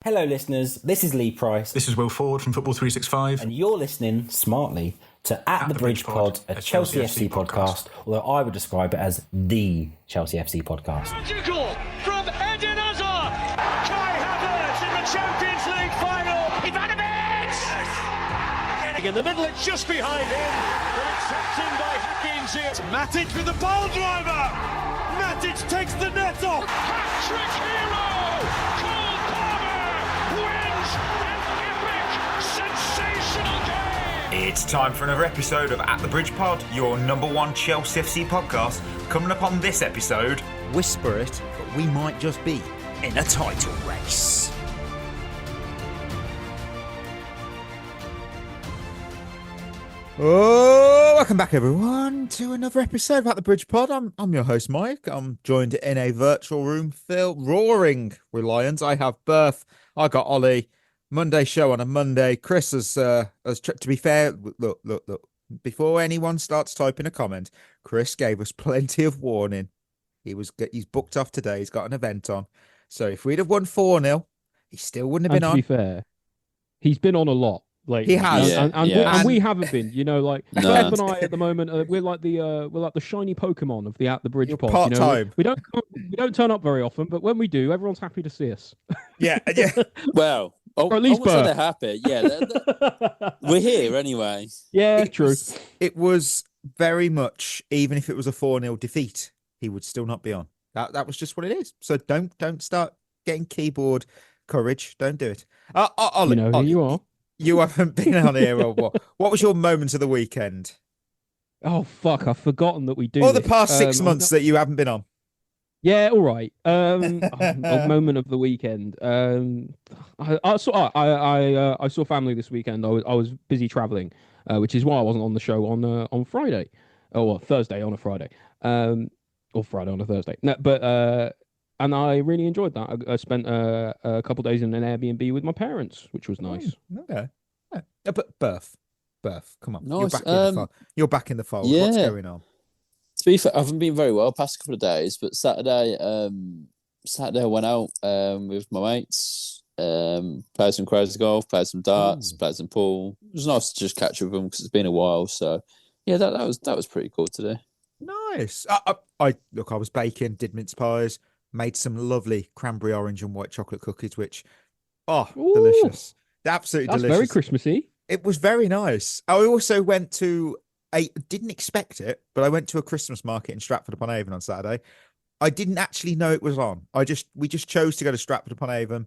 Hello, listeners. This is Lee Price, This is Will Ford from Football 365. and you're listening smartly to At the Bridge Pod, a Chelsea FC podcast, although I would describe it as the Chelsea FC podcast. Magical from Eden Hazard. Kai Havertz in the Champions League final. Ivanovic! In the middle, it's just behind him. But it's tapped in by Hakim Ziyech. Matic with the ball driver. Matic takes the net off. Hat-trick hero. Cole Palmer wins an epic, sensational game. It's time for another episode of At the Bridge Pod, your number one Chelsea FC podcast. Coming up on this episode, whisper it, but we might just be in a title race. Oh, welcome back everyone to another episode of At the Bridge Pod. I'm your host Mike. I'm joined in a virtual room filled roaring with lions. I have Berth, I got Ollie. Monday show on a Monday. Chris has to be fair, look. Before anyone starts typing a comment, Chris gave us plenty of warning. He's booked off today. He's got an event on. So if we'd have won 4-0, he still wouldn't have been on. To be fair, he's been on a lot. Like he has, and we haven't been. You know, like Steph and I at the moment, we're like the shiny Pokemon of the At the Bridge Pod. Part time. You know, we don't turn up very often, but when we do, everyone's happy to see us. Yeah. Well, or at least they're happy. Yeah, we're here anyway. Yeah, true. It was very much, even if it was a 4-0 defeat, he would still not be on. That was just what it is. So don't start getting keyboard courage. Don't do it. Ollie, you know who you are. You haven't been on here or what? What was your moment of the weekend? Oh fuck! I've forgotten that we do. Or the past 6 months that you haven't been on. Yeah, all right. A moment of the weekend. I saw family this weekend. I was busy traveling, which is why I wasn't on the show on Friday, Thursday on a Friday, or Friday on a Thursday. No, but and I really enjoyed that. I spent a couple of days in an Airbnb with my parents, which was nice. Okay. Yeah. But Berth, come on. Nice. You're back in the fold. Yeah. What's going on? To be fair, I haven't been very well past couple of days, but Saturday I went out with my mates, played some crazy golf, played some darts, played some pool. It was nice to just catch up with them because it's been a while. So yeah, that was pretty cool today. Nice. I was baking, did mince pies, made some lovely cranberry orange and white chocolate cookies, which delicious. Absolutely That's delicious. very Christmassy. It was very nice. I also went to didn't expect it, but I went to a Christmas market in Stratford-upon-Avon on Saturday. I didn't actually know it was on. We just chose to go to Stratford-upon-Avon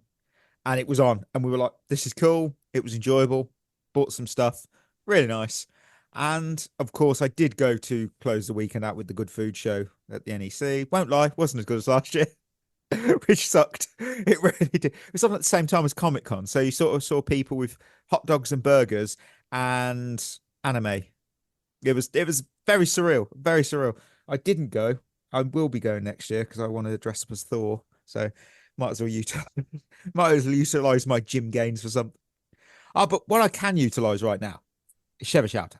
and it was on. And we were like, this is cool. It was enjoyable. Bought some stuff. Really nice. And of course, I did go to close the weekend out with the Good Food Show at the NEC. Won't lie, wasn't as good as last year, which sucked. It really did. It was on at the same time as Comic Con. So you sort of saw people with hot dogs and burgers and anime. It was very surreal, very surreal. I didn't go. I will be going next year because I want to dress up as Thor. So might as well utilize my gym gains for something. But what I can utilize right now is Shevva Shoutouts.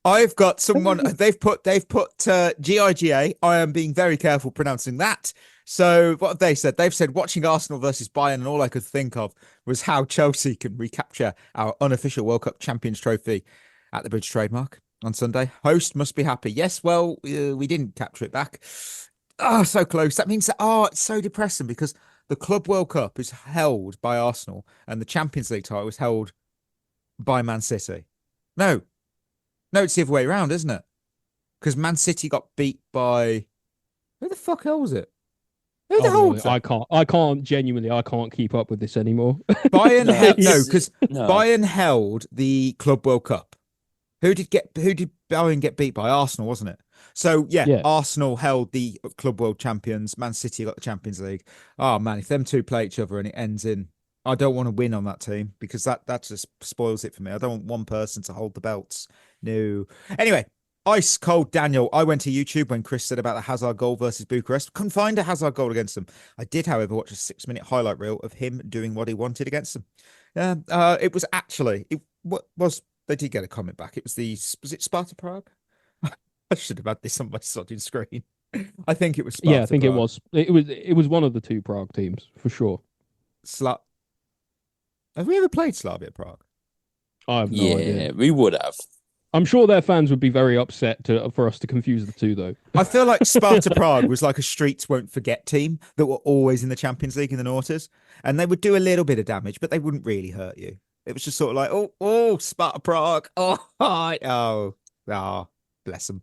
I've got someone. They've put GIGA. I am being very careful pronouncing that. So what have they said? They've said watching Arsenal versus Bayern, and all I could think of was how Chelsea can recapture our unofficial World Cup Champions Trophy at the Bridge trademark on Sunday. Host must be happy. Yes, well, we didn't capture it back. Oh, so close. That means that, it's so depressing because the Club World Cup is held by Arsenal and the Champions League title is held by Man City. No, it's the other way around, isn't it? Because Man City got beat by... Who the fuck hell was it? Who the hell was it? I can't keep up with this anymore. Bayern Bayern held the Club World Cup. Who did Bayern get beat by? Arsenal, wasn't it? So yeah, Arsenal held the Club World Champions. Man City got the Champions League. Oh man, if them two play each other and it ends in, I don't want to win on that team because that just spoils it for me. I don't want one person to hold the belts. No. Anyway, ice cold Daniel. I went to YouTube when Chris said about the Hazard goal versus Bucharest. Couldn't find a Hazard goal against them. I did, however, watch a 6-minute highlight reel of him doing what he wanted against them. It was actually they did get a comment back. Was it Sparta Prague? I should have had this on my sodding screen. I think it was Sparta I think Prague. it was one of the two Prague teams for sure. Have we ever played Slavia Prague? I have no Yeah, idea. we would have. I'm sure their fans would be very upset for us to confuse the two, though. I feel like Sparta Prague was like a streets won't forget team that were always in the Champions League in the noughties, and they would do a little bit of damage, but they wouldn't really hurt you. It was just sort of like, oh, Sparta Prague. Oh, bless them.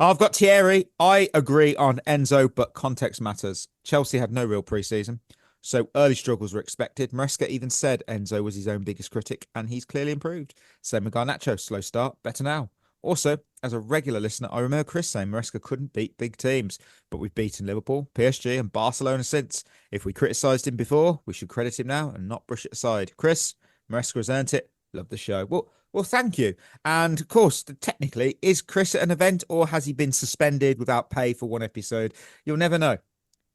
I've got Thierry. I agree on Enzo, but context matters. Chelsea had no real pre-season, so early struggles were expected. Maresca even said Enzo was his own biggest critic, and he's clearly improved. Same with Garnacho. Slow start, better now. Also, as a regular listener, I remember Chris saying Maresca couldn't beat big teams, but we've beaten Liverpool, PSG, and Barcelona since. If we criticised him before, we should credit him now and not brush it aside. Chris, Maresca has earned it. Love the show. Well, thank you. And of course, technically, is Chris at an event or has he been suspended without pay for one episode? You'll never know.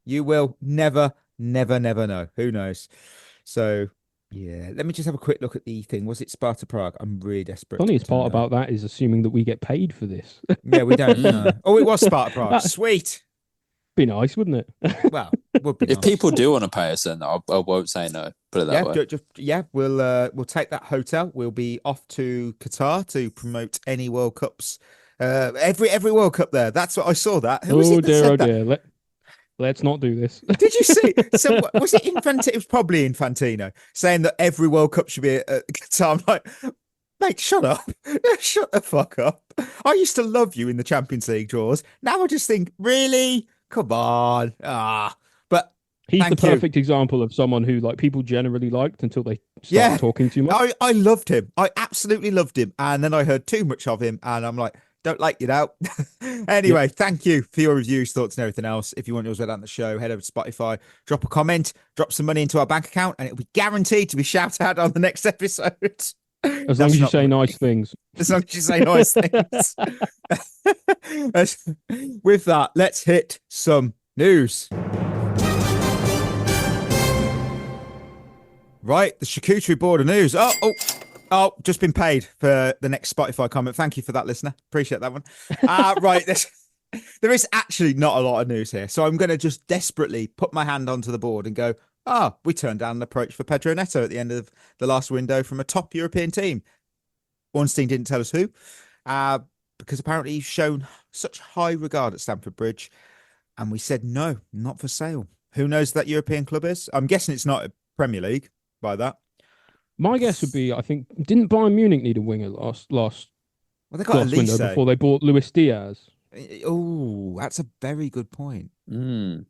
You will never know. Who knows? So, yeah, let me just have a quick look at the thing. Was it Sparta Prague? I'm really desperate. Funniest part about that is assuming that we get paid for this. Yeah, we don't know. Oh, it was Sparta Prague. Sweet. Be nice, wouldn't it? Well, would be If nice. people do want to pay us, then I won't say no. Put it that way. We'll take that hotel. We'll be off to Qatar to promote any World Cups. Every World Cup there. That's what I saw. That. Who was it that said that? Dear. Let's not do this. Did you see? Was it Infantino? It was probably Infantino saying that every World Cup should be at Qatar. I'm like, mate, shut up. Shut the fuck up. I used to love you in the Champions League draws. Now I just think, really? Come on. But he's the thank you. perfect example of someone who like people generally liked until they started talking too much. I loved him. I absolutely loved him. And then I heard too much of him and I'm like, don't like you now. Anyway, Thank you for your reviews, thoughts, and everything else. If you want yours read out on the show, head over to Spotify, drop a comment, drop some money into our bank account, and it'll be guaranteed to be shouted out on the next episode. As long as you say nice things. As long as you say nice things. With that, let's hit some news. Right, the charcuterie board of news. Oh, just been paid for the next Spotify comment. Thank you for that, listener. Appreciate that one. Right, there is actually not a lot of news here. So I'm going to just desperately put my hand onto the board and go, we turned down an approach for Pedro Neto at the end of the last window from a top European team. Ornstein didn't tell us who, because apparently he's shown such high regard at Stamford Bridge. And we said, no, not for sale. Who knows that European club is? I'm guessing it's not a Premier League by that. My guess would be, I think, didn't Bayern Munich need a winger last Well, they got Elise window before they bought Luis Diaz? Oh, that's a very good point. Could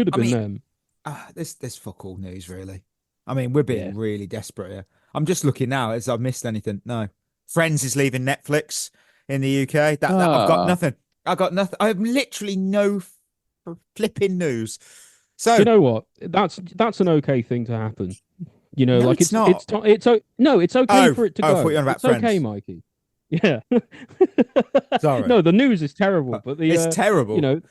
have been them. There's fuck all news, really. I mean, we're being really desperate here. I'm just looking now as I've missed anything. No. Friends is leaving Netflix in the UK. I've got nothing. I have literally no flipping news. So you know what? That's an okay thing to happen. You know, no, like it's not. It's okay for it to go. I thought you were on about it's Friends. okay, Mikey. Yeah. Sorry. No, the news is terrible, but it's terrible. You know,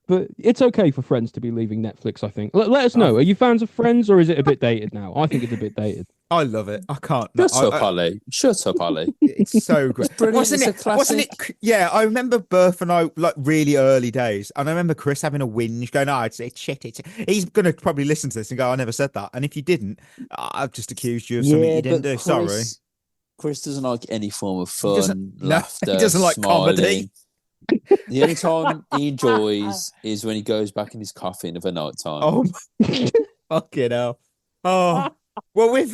but it's okay for Friends to be leaving Netflix. I think. Let us know. Are you fans of Friends, or is it a bit dated now? I think it's a bit dated. I love it. I can't. Shut up, Ollie. It's so great. Wasn't it? Yeah, I remember Berth and I like really early days, and I remember Chris having a whinge, going, it's shit. He's going to probably listen to this and go, I never said that. And if you didn't, I've just accused you of something you didn't do. Sorry. Chris doesn't like any form of fun, laughter. He doesn't like smiling. comedy. The only time he enjoys is when he goes back in his coffin of a night time. Oh, fucking hell. Oh, well,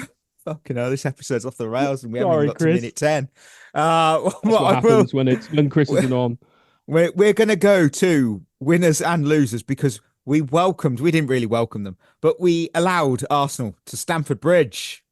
fucking hell, this episode's off the rails and we haven't got to minute 10. What happens when Chris isn't on? We're going to go to winners and losers because we didn't really welcome them, but we allowed Arsenal to Stamford Bridge.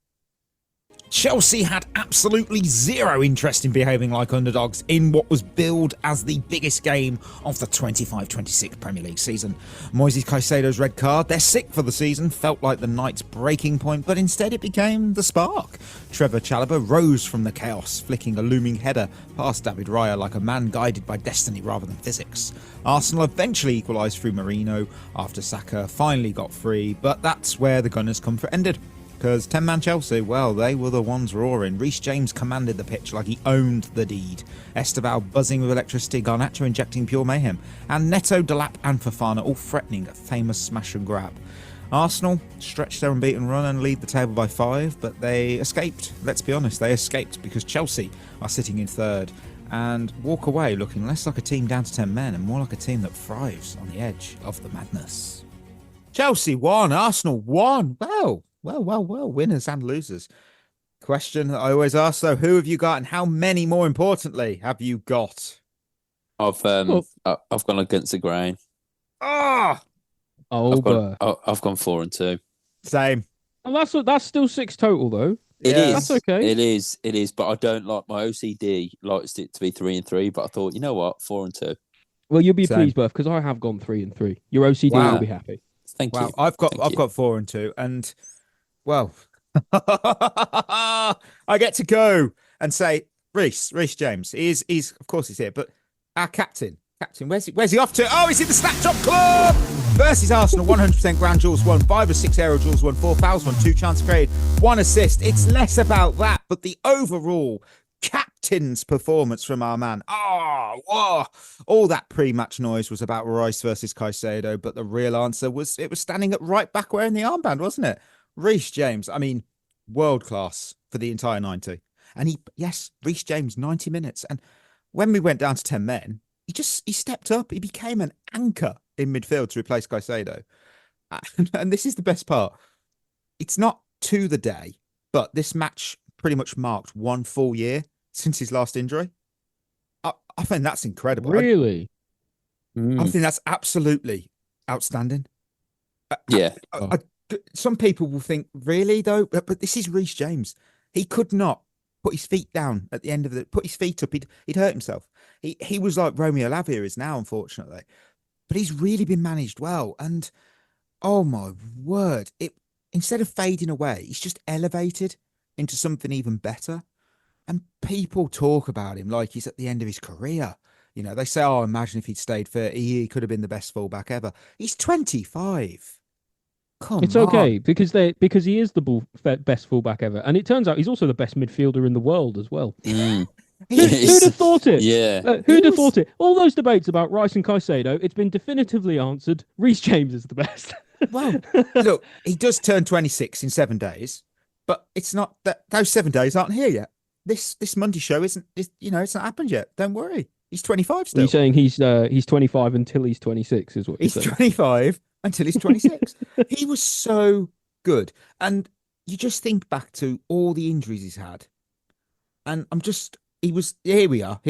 Chelsea had absolutely zero interest in behaving like underdogs in what was billed as the biggest game of the 25-26 Premier League season. Moises Caicedo's red card, their sick for the season, felt like the night's breaking point, but instead it became the spark. Trevor Chalobah rose from the chaos, flicking a looming header past David Raya like a man guided by destiny rather than physics. Arsenal eventually equalised through Marino after Saka finally got free, but that's where the Gunners' comfort ended. Because 10-man Chelsea, well, they were the ones roaring. Reece James commanded the pitch like he owned the deed. Esteval buzzing with electricity, Garnacho injecting pure mayhem, and Neto, Delap and Fofana all threatening a famous smash and grab. Arsenal stretched their unbeaten run and lead the table by 5, but they escaped. Let's be honest, they escaped because Chelsea are sitting in 3rd and walk away looking less like a team down to 10 men and more like a team that thrives on the edge of the madness. Chelsea won, Arsenal won. Well, winners and losers. Question that I always ask though, who have you got and how many, more importantly, have you got? I've gone against the grain. I've gone 4 and 2. Same. And that's still 6 total though. It is. That's okay. It is. But I don't like my OCD likes it to be 3 and 3. But I thought, you know what, 4 and 2. Well, you'll be Same. pleased, Berth, because I have gone 3 and 3. Your OCD will be happy. Thank you. I've got 4 and 2, and well, I get to go and say Reece James. He's of course he's here, but our captain, where's he off to? Oh, he's in the Snapshot Club versus Arsenal. 100% ground duels won, 5 or 6 aerial duels won, 4 fouls won, 2 chances created, 1 assist. It's less about that, but the overall captain's performance from our man. All that pre-match noise was about Reece versus Caicedo, but the real answer was standing at right back wearing the armband, wasn't it? Reece James, I mean, world class for the entire 90. And Reece James, 90 minutes. And when we went down to 10 men, he stepped up. He became an anchor in midfield to replace Caicedo. And this is the best part. It's not to the day, but this match pretty much marked 1 full year since his last injury. I think that's incredible. Really? I think that's absolutely outstanding. Yeah. Some people will think, really, though? But this is Reece James. He could not put his feet down at the end of put his feet up. He'd hurt himself. He was like Romeo Lavia is now, unfortunately. But he's really been managed well. And, oh, my word. Instead of fading away, he's just elevated into something even better. And people talk about him like he's at the end of his career. You know, they say, oh, imagine if he'd stayed fit. He could have been the best fullback ever. He's 25. It's okay because he is the best fullback ever, and it turns out he's also the best midfielder in the world as well. Mm. Who'd have thought it? Yeah, who'd have thought it? All those debates about Rice and Caicedo, it's been definitively answered. Reece James is the best. Well, look, he does turn 26 in 7 days, but it's not that those 7 days aren't here yet. This Monday show it's not happened yet. Don't worry, he's 25 still. Are you saying he's 25 until he's 26? Is what he's saying? 25 until he's 26. He was so good, and you just think back to all the injuries he's had, and here we are.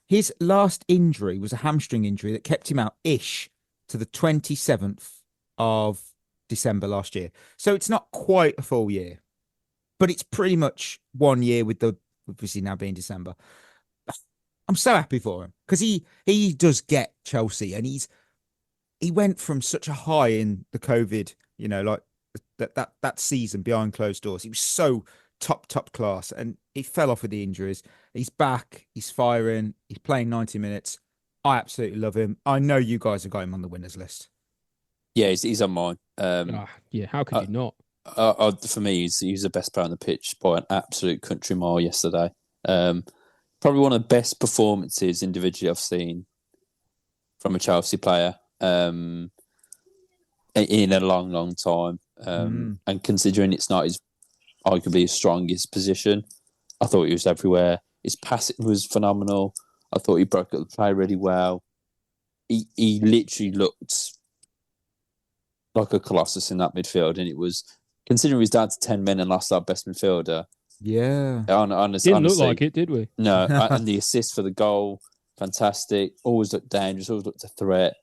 His last injury was a hamstring injury that kept him out to the 27th of December last year. So it's not quite a full year, but it's pretty much 1 year with the obviously now being December. I'm so happy for him because he does get Chelsea, and he went from such a high in the COVID, like that season behind closed doors. He was so top class, and he fell off with the injuries. He's back. He's firing. He's playing 90 minutes. I absolutely love him. I know you guys have got him on the winners list. Yeah, he's on mine. Yeah, how could you not? For me, he's the best player on the pitch by an absolute country mile yesterday. Probably one of the best performances individually I've seen from a Chelsea player in a long time. And considering it's not arguably his strongest position, I thought he was everywhere. His passing was phenomenal. I thought he broke up the play really well. He literally looked like a colossus in that midfield, and it was, considering he's down to 10 men and lost our best midfielder. Yeah. Honestly, didn't look like it, did we? No. And the assist for the goal, fantastic. Always looked dangerous, always looked a threat.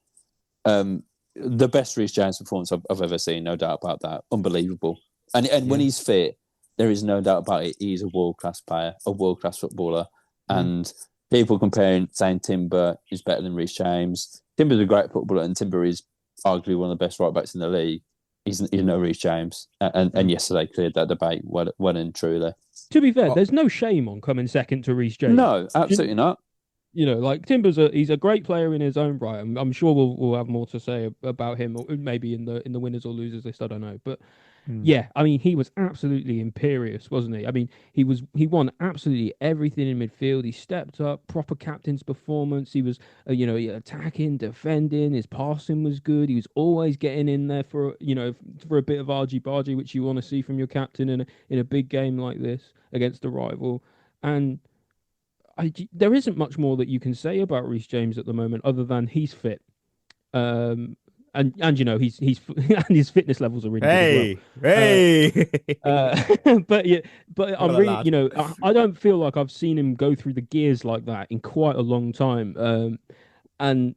The best Reece James performance I've ever seen, no doubt about that. Unbelievable. And when he's fit, there is no doubt about it. He's a world-class player, a world-class footballer. And people saying Timber is better than Reece James. Timber's a great footballer, and Timber is arguably one of the best right-backs in the league. He's no Reece James. And yesterday cleared that debate well and truly. To be fair, there's no shame on coming second to Reece James. No, absolutely not. Like Timber's he's a great player in his own right. I'm sure we'll have more to say about him, or maybe in the winners or losers list. I don't know, but Yeah, I mean, he was absolutely imperious, wasn't he? I mean, he won absolutely everything in midfield. He stepped up, proper captain's performance. He was, attacking, defending. His passing was good. He was always getting in there for a bit of argy-bargy, which you want to see from your captain in a big game like this against a rival. And there isn't much more that you can say about Reece James at the moment, other than he's fit. And he's and his fitness levels are really good as well. But yeah, but I'm really, I don't feel like I've seen him go through the gears like that in quite a long time. And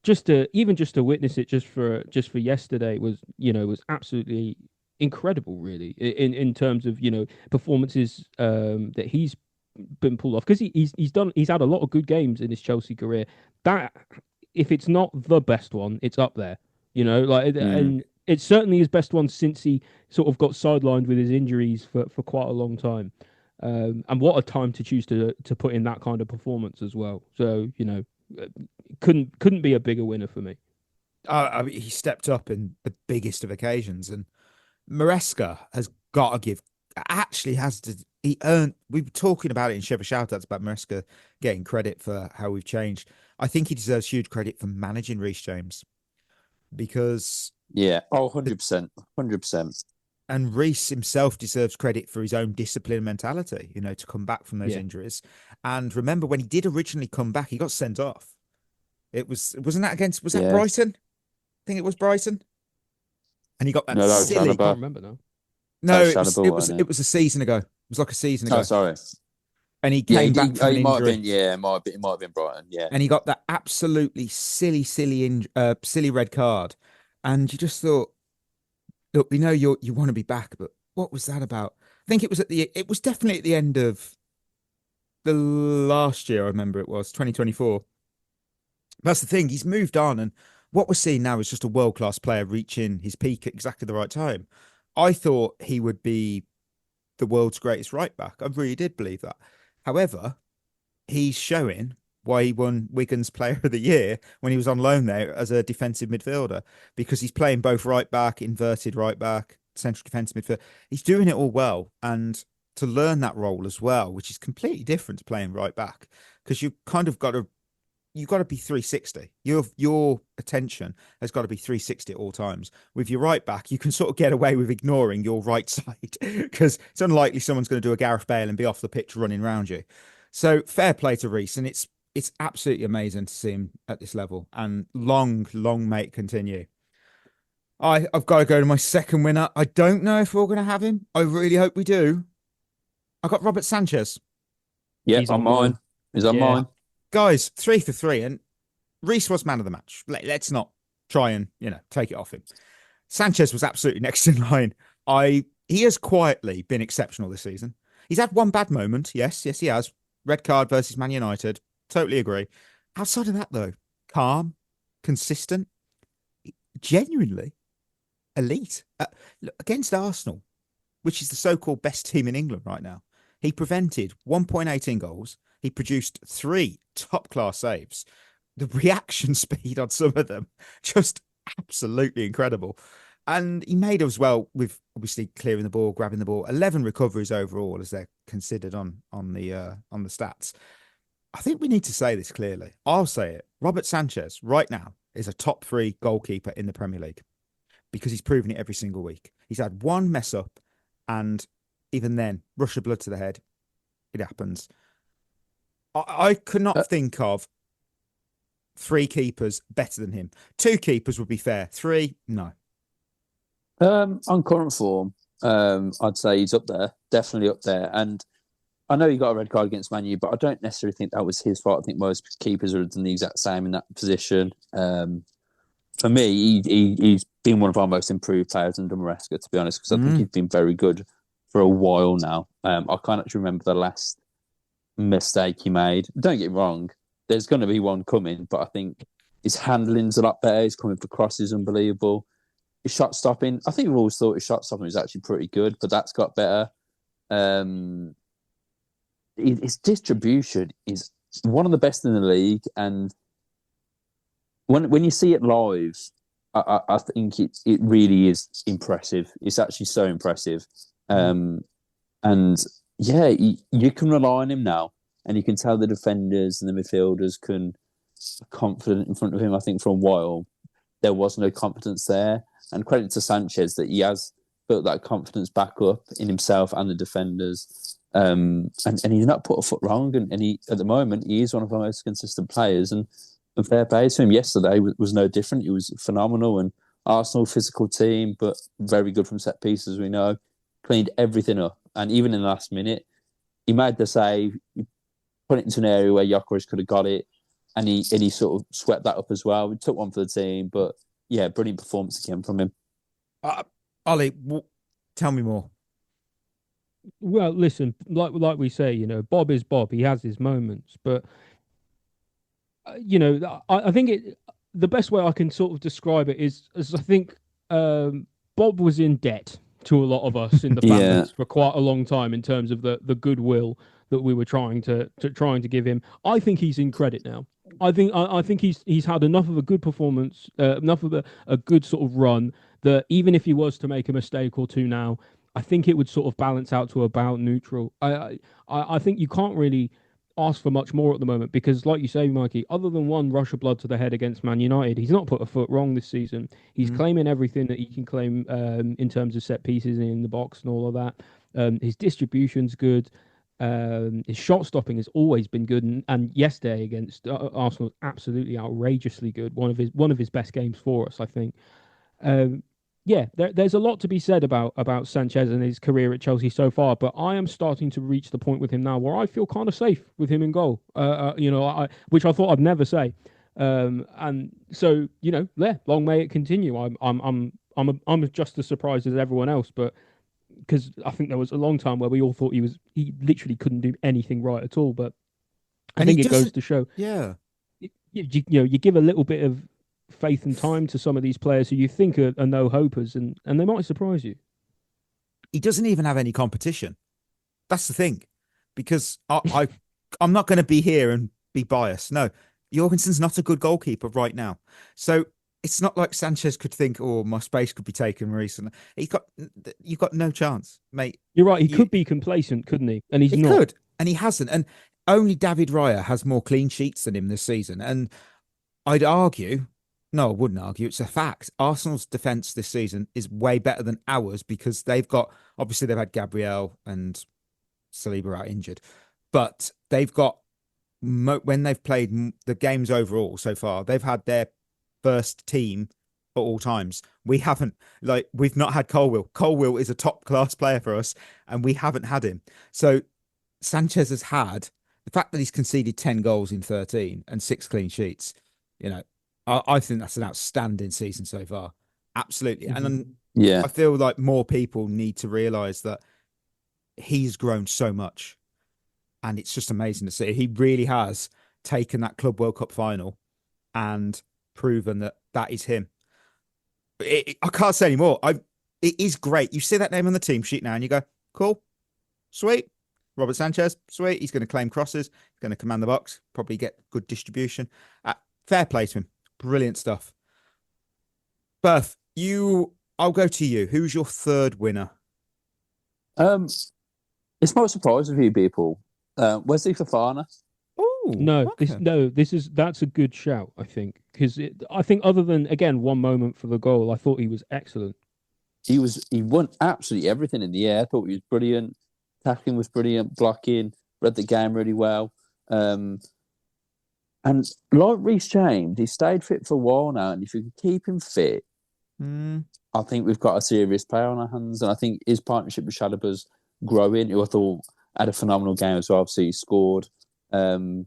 just to witness it just for yesterday was absolutely incredible, really, in terms of performances that he's been pulled off, because he's had a lot of good games in his Chelsea career. That, if it's not the best one, it's up there. And it's certainly his best one since he sort of got sidelined with his injuries for quite a long time. And what a time to choose to put in that kind of performance as well. So, couldn't be a bigger winner for me. I mean, he stepped up in the biggest of occasions, and Maresca has got to give. Actually, he earned. We were talking about it in Shevva Shoutouts about Maresca getting credit for how we've changed. I think he deserves huge credit for managing Reece James, because 100%. And Reece himself deserves credit for his own discipline and mentality, to come back from those injuries. And remember, when he did originally come back, he got sent off. Wasn't that against, was that Brighton? I think it was Brighton. And he got that silly. I can't remember now. No, it was a season ago. It was like a season ago. Oh, sorry. And he came back from an injury. It might have been Brighton, yeah. And he got that absolutely silly red card. And you just thought, look, we know you want to be back, but what was that about? I think it was definitely at the end of the last year. I remember it was 2024. That's the thing. He's moved on, and what we're seeing now is just a world-class player reaching his peak at exactly the right time. I thought he would be the world's greatest right back. I really did believe that. However, he's showing why he won Wigan's Player of the Year when he was on loan there as a defensive midfielder, because he's playing both right back, inverted right back, central defensive midfielder. He's doing it all well, and to learn that role as well, which is completely different to playing right back, because you've got to be 360. Your attention has got to be 360 at all times. With your right back, you can sort of get away with ignoring your right side, because it's unlikely someone's going to do a Gareth Bale and be off the pitch running around you. So fair play to Reece, and it's absolutely amazing to see him at this level, and long may it continue. I've got to go to my second winner. I don't know if we're going to have him. I really hope we do. I got Robert Sanchez. Yeah, he's on mine. He's on mine. Guys, 3 for 3, and Reece was man of the match. Let's not try and take it off him. Sanchez was absolutely next in line. He has quietly been exceptional this season. He's had one bad moment. Yes, he has. Red card versus Man United. Totally agree. Outside of that, though, calm, consistent, genuinely elite. Against Arsenal, which is the so-called best team in England right now, he prevented 1.18 goals. He produced 3 top-class saves. The reaction speed on some of them, just absolutely incredible. And he made as well with obviously clearing the ball, grabbing the ball. 11 recoveries overall, as they're considered on the stats. I think we need to say this clearly. I'll say it. Robert Sanchez right now is a top 3 goalkeeper in the Premier League, because he's proven it every single week. He's had one mess up, and even then, rush of blood to the head. It happens. I could not think of 3 keepers better than him. 2 keepers would be fair. 3, no. On current form, I'd say he's up there, definitely up there. And I know he got a red card against Man U, but I don't necessarily think that was his fault. I think most keepers would have done the exact same in that position. For me, he's been one of our most improved players under Maresca, to be honest, because I think he's been very good for a while now. I can't actually remember the last mistake he made. Don't get me wrong, there's going to be one coming, but I think his handling's a lot better. His coming for crosses unbelievable. His shot stopping, I think we've always thought his shot stopping was actually pretty good, but that's got better. His distribution is one of the best in the league, and when you see it live, I think it really is impressive. It's actually so impressive. And yeah, you can rely on him now, and you can tell the defenders and the midfielders can be confident in front of him. I think for a while there was no confidence there, and credit to Sanchez that he has built that confidence back up in himself and the defenders. And he's not put a foot wrong, and he at the moment he is one of our most consistent players. And fair play to him. Yesterday was no different. He was phenomenal, and Arsenal physical team, but very good from set pieces. We know cleaned everything up, and even in the last minute, he made the save, he put it into an area where Gyökeres could have got it, and he sort of swept that up as well. We took one for the team, but yeah, brilliant performance again from him. Ollie, tell me more. Well, listen, like we say, Bob is Bob. He has his moments, but I think the best way I can sort of describe it is I think Bob was in debt to a lot of us in the fan base for quite a long time in terms of the goodwill that we were trying to give him. I think he's in credit now. I think he's had enough of a good performance, enough of a good sort of run that even if he was to make a mistake or two now, I think it would sort of balance out to about neutral. I think you can't really ask for much more at the moment because, like you say, Mikey, other than one rush of blood to the head against Man United, he's not put a foot wrong this season. He's claiming everything that he can claim in terms of set pieces in the box and all of that. His distribution's good. His shot stopping has always been good, and yesterday against Arsenal, absolutely outrageously good. One of his best games for us, I think. There's a lot to be said about Sanchez and his career at Chelsea so far, but I am starting to reach the point with him now where I feel kind of safe with him in goal. Which I thought I'd never say. And so long may it continue. I'm just as surprised as everyone else, but because I think there was a long time where we all thought he literally couldn't do anything right at all. But I think it goes to show, you give a little bit of faith and time to some of these players who you think are no hopers, and they might surprise you. He doesn't even have any competition. That's the thing, because I'm not going to be here and be biased. No, Jorgensen's not a good goalkeeper right now, so it's not like Sanchez could think, "Oh, my space could be taken recently." You've got no chance, mate. You're right. He could be complacent, couldn't he? And he not. Could, and he hasn't. And only David Raya has more clean sheets than him this season. And I'd argue. No, I wouldn't argue. It's a fact. Arsenal's defence this season is way better than ours because they've had Gabriel and Saliba out injured, but they've got, when they've played the games overall so far, they've had their first team at all times. We haven't, we've not had Colwill. Colwill is a top class player for us, and we haven't had him. So Sanchez has had the fact that he's conceded 10 goals in 13 and 6 clean sheets, I think that's an outstanding season so far. Absolutely. And I feel like more people need to realise that he's grown so much. And it's just amazing to see. He really has taken that Club World Cup final and proven that is him. I can't say anymore. It is great. You see that name on the team sheet now and you go, cool, sweet. Robert Sanchez, sweet. He's going to claim crosses. He's going to command the box, probably get good distribution. Fair play to him. Brilliant stuff. Berth, I'll go to you. Who's your third winner? It's not a surprise to a few people. Wesley Fofana. Oh no, okay. That's a good shout. I think because I think other than again one moment for the goal, I thought he was excellent. He won absolutely everything in the air. I thought he was brilliant. Tackling was brilliant. Blocking, read the game really well. And like Reece James, he stayed fit for a while now. And if you can keep him fit, I think we've got a serious player on our hands. And I think his partnership with Shadaba's growing, who I thought had a phenomenal game as well. Obviously, he scored. But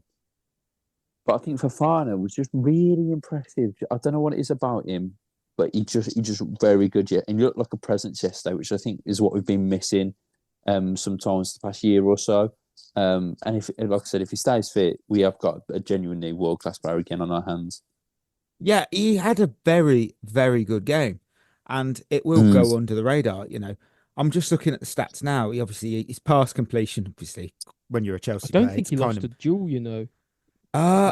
I think Fofana was just really impressive. I don't know what it is about him, but he just very good yet. And he looked like a presence yesterday, which I think is what we've been missing sometimes the past year or so. And if, like I said, if he stays fit, we have got a genuinely world-class player again on our hands. Yeah, he had a very, very good game, and it will go under the radar. I'm just looking at the stats now. His pass completion, obviously, when you're a Chelsea player, I don't player, think he lost a duel.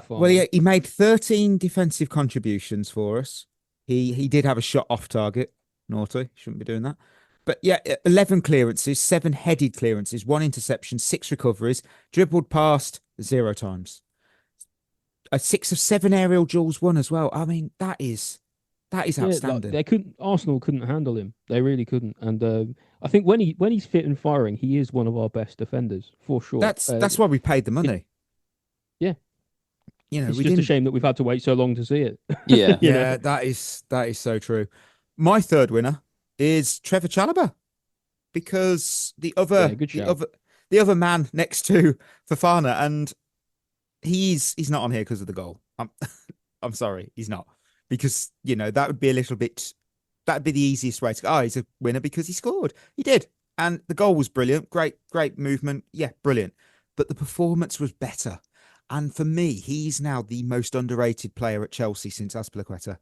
Well, yeah, he made 13 defensive contributions for us. He did have a shot off target. Naughty. Shouldn't be doing that. But yeah, 11 clearances, 7 headed clearances, 1 interception, 6 recoveries, dribbled past 0 times. A 6 of 7 aerial duels won as well. I mean, that is outstanding. Arsenal couldn't handle him. They really couldn't. And I think when he's fit and firing, he is one of our best defenders for sure. That's why we paid the money. Yeah. You know, it's we just a didn't. shame that we've had to wait so long to see it. Yeah. You Yeah, know? that is so true. My third winner is Trevor Chalobah, because the other man next to Fofana, and he's not on here because of the goal. I'm sorry, he's not, because that would be a little bit. That'd be the easiest way to go. Oh, he's a winner because he scored. He did, and the goal was brilliant. Great movement. Yeah, brilliant. But the performance was better. And for me, he's now the most underrated player at Chelsea since Azpilicueta.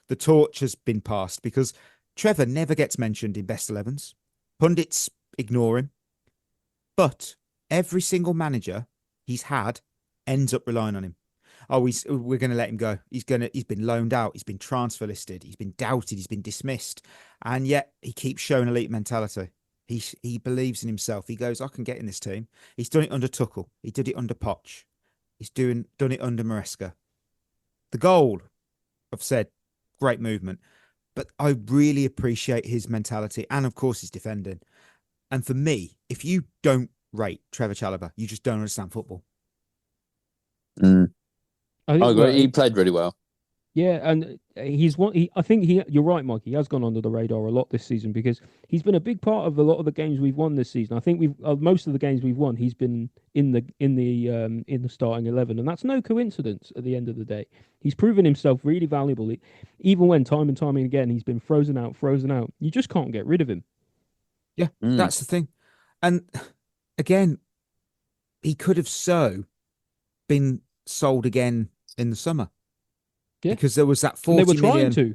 The torch has been passed because Trevor never gets mentioned in best 11s. Pundits ignore him. But every single manager he's had ends up relying on him. Oh, we're going to let him go. He's been loaned out. He's been transfer listed. He's been doubted. He's been dismissed. And yet he keeps showing elite mentality. He believes in himself. He goes, I can get in this team. He's done it under Tuchel. He did it under Poch. He's done it under Maresca. The goal, I've said, great movement. But I really appreciate his mentality and, of course, his defending. And for me, if you don't rate Trevor Chalobah, you just don't understand football. I agree. He played really well. Yeah, and he's one. I think you're right, Mike. He has gone under the radar a lot this season because he's been a big part of a lot of the games we've won this season. I think most of the games we've won, he's been in the starting 11, and that's no coincidence. At the end of the day, he's proven himself really valuable. Even when time and time again he's been frozen out. You just can't get rid of him. Yeah, that's the thing. And again, he could have been sold again in the summer. Yeah. Because there was that 40 million. They were trying to.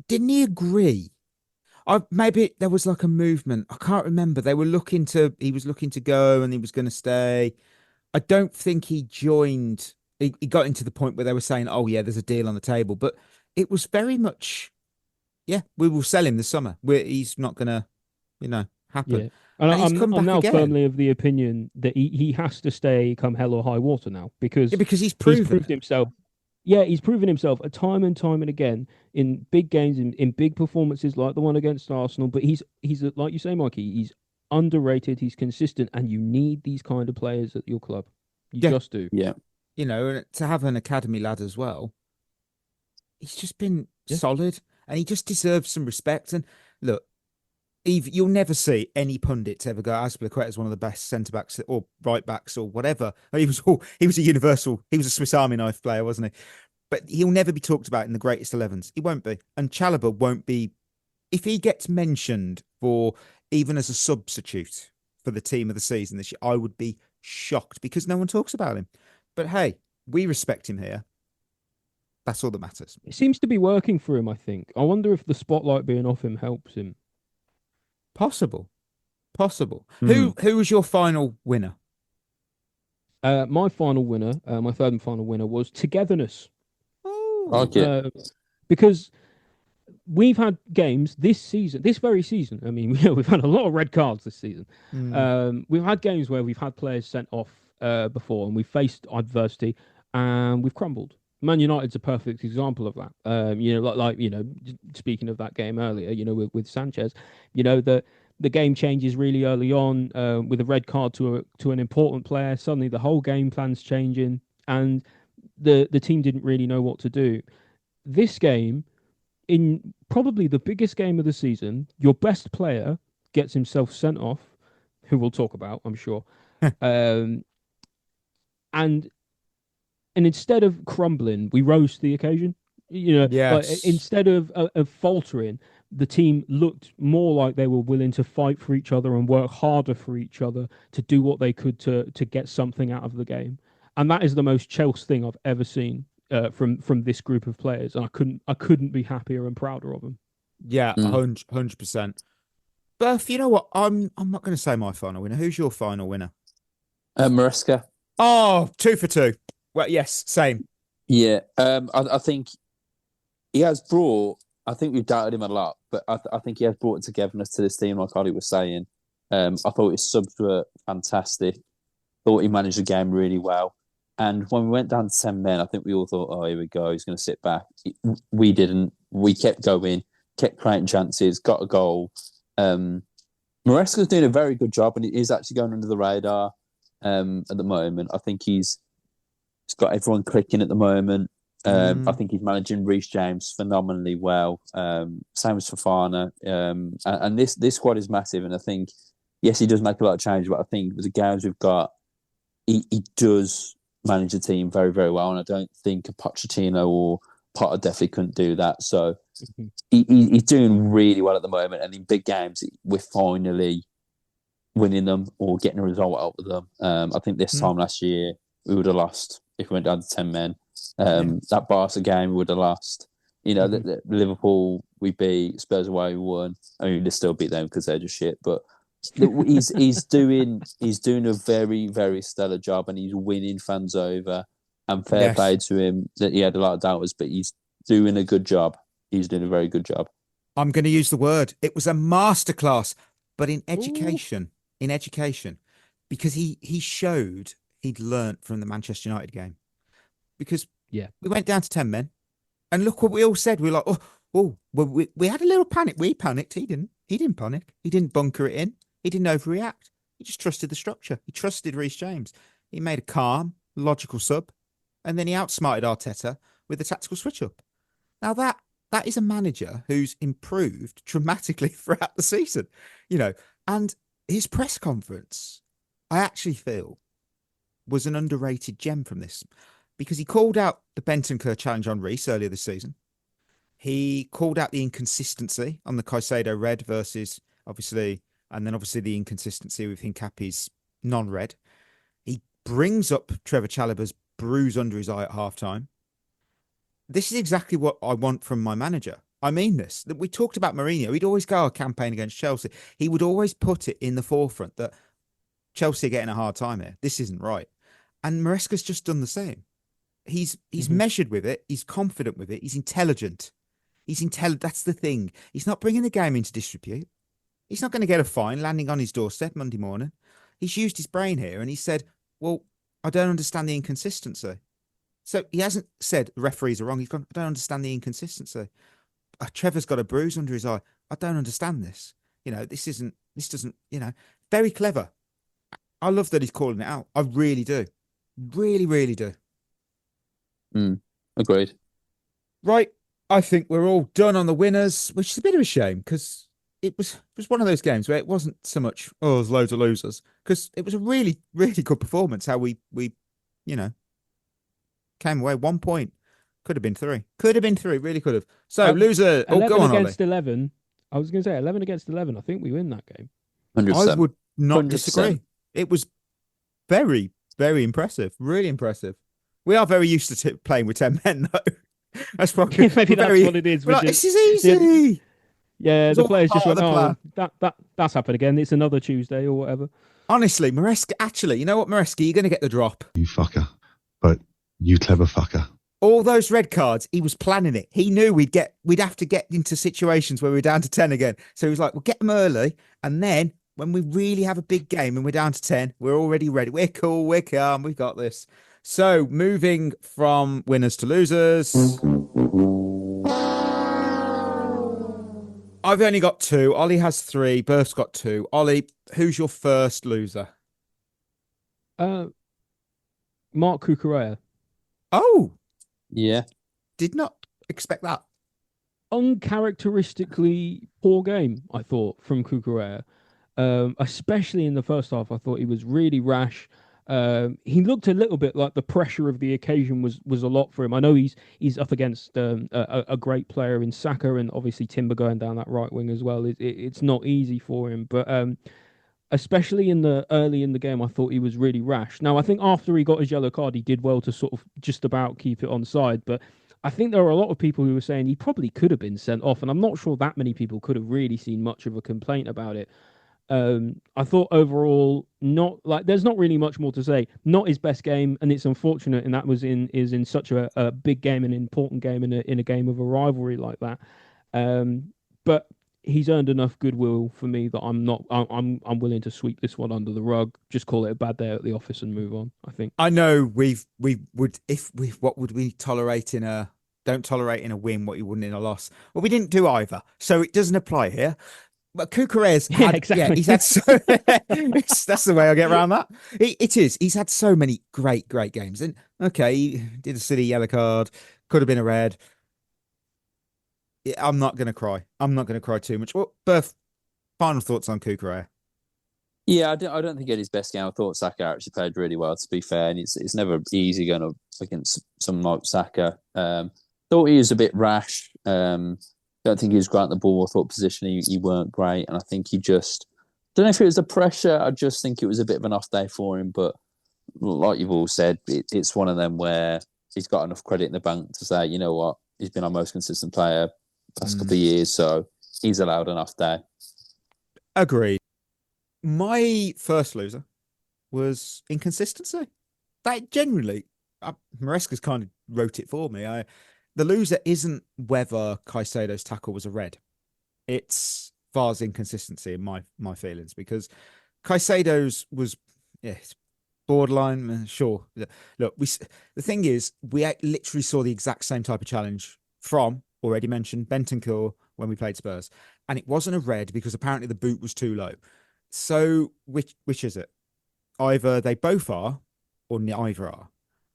Didn't he agree? Maybe there was like a movement. I can't remember. He was looking to go and he was going to stay. I don't think he joined. He got into the point where they were saying, oh, yeah, there's a deal on the table. But it was very much, yeah, we will sell him this summer. He's not going to, happen. Yeah. And I'm now firmly of the opinion that he has to stay come hell or high water now because he's proved himself. Yeah, he's proven himself time and time and again in big games, in big performances like the one against Arsenal. But he's like you say, Mikey, he's underrated, he's consistent, and you need these kind of players at your club. You just do. Yeah. And to have an academy lad as well, he's just been solid, and he just deserves some respect. And look, you'll never see any pundits ever go, Azpilicueta is one of the best centre-backs or right-backs or whatever. He was a Swiss Army knife player, wasn't he? But he'll never be talked about in the greatest 11s. He won't be. And Chalobah won't be. If he gets mentioned for even as a substitute for the team of the season this year, I would be shocked because no one talks about him. But hey, we respect him here. That's all that matters. It seems to be working for him, I think. I wonder if the spotlight being off him helps him. Possible. Who was your final winner? My final winner, my third and final winner was togetherness. Oh, okay. Because we've had games this very season. I mean, we've had a lot of red cards this season. We've had games where we've had players sent off before, and we've faced adversity, and we've crumbled. Man United's a perfect example of that. Speaking of that game earlier, with Sanchez, the game changes really early on with a red card to an important player. Suddenly, the whole game plan's changing, and the team didn't really know what to do. This game, in probably the biggest game of the season, your best player gets himself sent off, who we'll talk about, I'm sure, and instead of crumbling, we rose to the occasion. Yes. Instead of faltering, the team looked more like they were willing to fight for each other and work harder for each other to do what they could to get something out of the game. And that is the most Chelsea thing I've ever seen from this group of players. And I couldn't be happier and prouder of them. Yeah, 100%. Berth, you know what? I'm not going to say my final winner. Who's your final winner? Maresca. Oh, 2 for 2. Well, yes, same. Yeah, I think he has brought. I think we've doubted him a lot, but I think he has brought togetherness to this team, like Ollie was saying. I thought his subs were fantastic. Thought he managed the game really well. And when we went down to 10 men, I think we all thought, oh, here we go, he's going to sit back. We didn't. We kept going, kept creating chances, got a goal. Maresca's doing a very good job, and he is actually going under the radar at the moment. I think he's got everyone clicking at the moment. I think he's managing Reece James phenomenally well. Same as Fofana. And this squad is massive, and I think, yes, he does make a lot of change, but I think with the games we've got, he does manage the team very, very well, and I don't think a Pochettino or Potter definitely couldn't do that. So he's doing really well at the moment, and in big games, we're finally winning them or getting a result out of them. I think this time last year, we would have lost if we went down to 10 men. That Barca game, we would have lost. The Liverpool, we beat. Spurs away, we won. I mean, they still beat them because they're just shit, but he's doing a very, very stellar job, and he's winning fans over. And fair play to him that he had a lot of doubters, but he's doing a good job. He's doing a very good job. I'm going to use the word. It was a masterclass, but in education, because he showed he'd learnt from the Manchester United game. Because we went down to 10 men, and look what we all said. We were like, well, we had a little panic. We panicked. He didn't. He didn't panic. He didn't bunker it in. He didn't overreact. He just trusted the structure. He trusted Reece James. He made a calm, logical sub, and then he outsmarted Arteta with a tactical switch up. Now that is a manager who's improved dramatically throughout the season, and his press conference, I actually feel, was an underrated gem from this, because he called out the Bentancur challenge on Reece earlier this season. He called out the inconsistency on the Caicedo red versus obviously the inconsistency with Hincapié's non-red. He brings up Trevor Chalobah's bruise under his eye at halftime. This is exactly what I want from my manager. I mean this. That we talked about Mourinho. He'd always go a campaign against Chelsea. He would always put it in the forefront that Chelsea are getting a hard time here. This isn't right. And Maresca's just done the same. He's measured with it. He's confident with it. He's intelligent. That's the thing. He's not bringing the game into disrepute. He's not going to get a fine landing on his doorstep Monday morning. He's used his brain here, and he said, well, I don't understand the inconsistency. So he hasn't said the referees are wrong. He's gone, I don't understand the inconsistency. Trevor's got a bruise under his eye. I don't understand this. This doesn't, very clever. I love that he's calling it out. I really do. Really, really do. Agreed. Right. I think we're all done on the winners, which is a bit of a shame, because it was one of those games where it wasn't so much, there's loads of losers, because it was a really, really good performance. How we came away 1 point. Could have been three. Really could have. So loser. Oh, go on, against Ollie. 11. I was going to say 11 against 11. I think we win that game. 100%. I would not 100%. disagree. It was very, very impressive. Really impressive. We are very used to playing with 10 men, though. That's probably maybe that's what it is. This is easy. Yeah, the players just went, that's happened again. It's another Tuesday or whatever. Honestly, Maresca, actually, you know what, Maresca, you're going to get the drop. You fucker. But you clever fucker. All those red cards, he was planning it. He knew we'd have to get into situations where we're down to 10 again. So he was like, we'll get them early. And then when we really have a big game and we're down to 10, we're already ready. We're cool. We're calm. We've got this. So moving from winners to losers. I've only got two. Ollie has three. Berth's got two. Ollie, who's your first loser? Mark Cucurella. Oh. Yeah. Did not expect that. Uncharacteristically poor game, I thought, from Cucurella. Especially in the first half, I thought he was really rash. He looked a little bit like the pressure of the occasion was a lot for him. I know he's up against a great player in Saka, and obviously Timber going down that right wing as well. It's not easy for him, but especially early in the game, I thought he was really rash. Now, I think after he got his yellow card, he did well to sort of just about keep it on side, but I think there are a lot of people who were saying he probably could have been sent off, and I'm not sure that many people could have really seen much of a complaint about it. I thought overall, not like there's not really much more to say. Not his best game, and it's unfortunate, and that was in such a big game, an important game in a game of a rivalry like that. But he's earned enough goodwill for me that I'm willing to sweep this one under the rug, just call it a bad day at the office and move on. I think. I know we would what would we tolerate in a don't tolerate in a win what you wouldn't in a loss. Well, we didn't do either, so it doesn't apply here. But Cucurella exactly. he's had so that's the way I get around that. It is. He's had so many great games, and okay, he did a silly yellow card, could have been a red. I'm not going to cry. I'm not going to cry too much. Well, Berth, final thoughts on Cucurella? Yeah, I don't think he had his best game. I thought Saka actually played really well, to be fair, and it's never easy going up against someone like Saka. Thought he was a bit rash. Don't think he was great at the ball. I thought positionally he weren't great, and I think he just don't know if it was the pressure. I just think it was a bit of an off day for him. But like you've all said, it's one of them where he's got enough credit in the bank to say, you know what, he's been our most consistent player past couple of years, so he's allowed an off day. Agreed. My first loser was inconsistency. That generally, Maresca's kind of wrote it for me. The loser isn't whether Caicedo's tackle was a red. It's VAR's inconsistency in my feelings, because Caicedo's was it's borderline. Sure. Look, the thing is, we literally saw the exact same type of challenge from already mentioned Bentancur when we played Spurs, and it wasn't a red because apparently the boot was too low. So which is it? Either they both are, or neither are.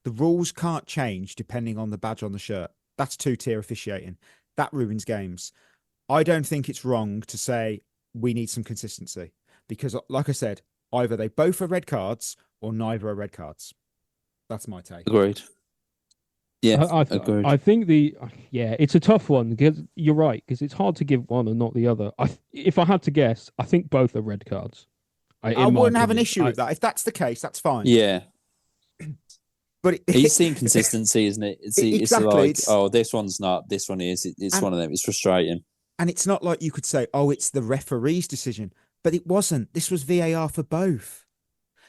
The rules can't change depending on the badge on the shirt. That's two-tier officiating. That ruins games. I don't think it's wrong to say we need some consistency, because, like I said, either they both are red cards or neither are red cards. That's my take. Agreed. Yeah, agreed. I think it's a tough one, because you're right, because it's hard to give one and not the other. If I had to guess, I think both are red cards. I wouldn't have an issue with that. If that's the case, that's fine. Yeah. But it's the inconsistency, isn't it? Exactly. It's like, this one's not, this one is. It's one of them. It's frustrating. And it's not like you could say, it's the referee's decision. But it wasn't. This was VAR for both.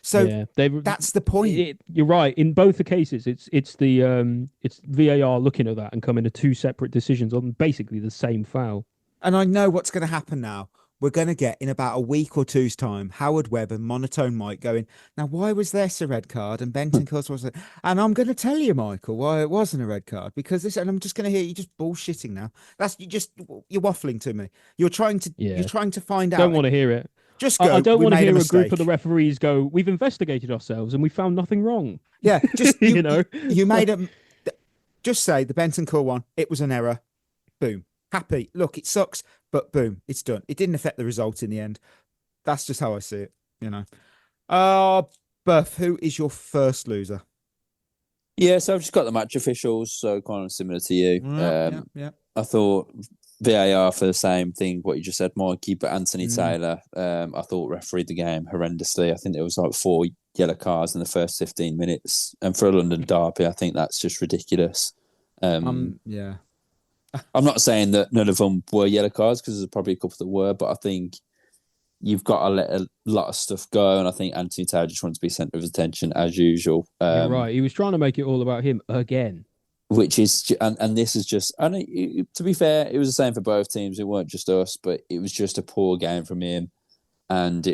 So that's the point. You're right. In both the cases, it's VAR looking at that and coming to two separate decisions on basically the same foul. And I know what's going to happen now. We're going to get, in about a week or two's time, Howard Webb and Monotone Mike going, now, why was this a red card and Bentancur wasn't? And I'm going to tell you, Michael, why it wasn't a red card, because this, and I'm just going to hear you just bullshitting now. You're waffling to me. You're trying to find out. Don't want to hear it. Just go. I don't want to hear a group of the referees go, we've investigated ourselves and we found nothing wrong. Yeah, just, you made a... Just say the Bentancur one, it was an error. Boom. Happy. Look, it sucks, but boom, it's done. It didn't affect the result in the end. That's just how I see it, Berth, who is your first loser? Yeah, so I've just got the match officials, so kind of similar to you. Yeah. I thought VAR for the same thing, what you just said, Mikey, but Anthony Taylor, I thought refereed the game horrendously. I think there was like 4 yellow cards in the first 15 minutes. And for a London derby, I think that's just ridiculous. Yeah. I'm not saying that none of them were yellow cards, because there's probably a couple that were, but I think you've got to let a lot of stuff go, and I think Anthony Taylor just wants to be centre of attention as usual. You're right. He was trying to make it all about him again. Which is, and this is just, to be fair, it was the same for both teams. It weren't just us, but it was just a poor game from him. And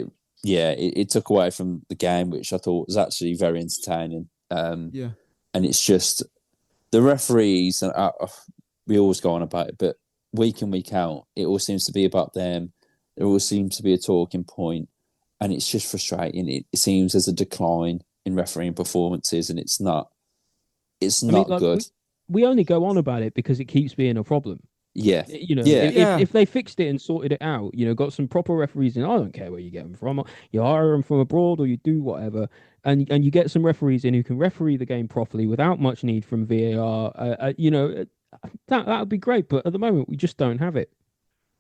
it took away from the game, which I thought was actually very entertaining. And it's just the referees, and we always go on about it, but week in, week out, it all seems to be about them. There always seems to be a talking point, and it's just frustrating. It seems there's a decline in refereeing performances, and it's not good. We only go on about it because it keeps being a problem. Yeah. If they fixed it and sorted it out, got some proper referees in, I don't care where you get them from. You hire them from abroad or you do whatever. And you get some referees in who can referee the game properly without much need from VAR. That would be great. But at the moment, we just don't have it.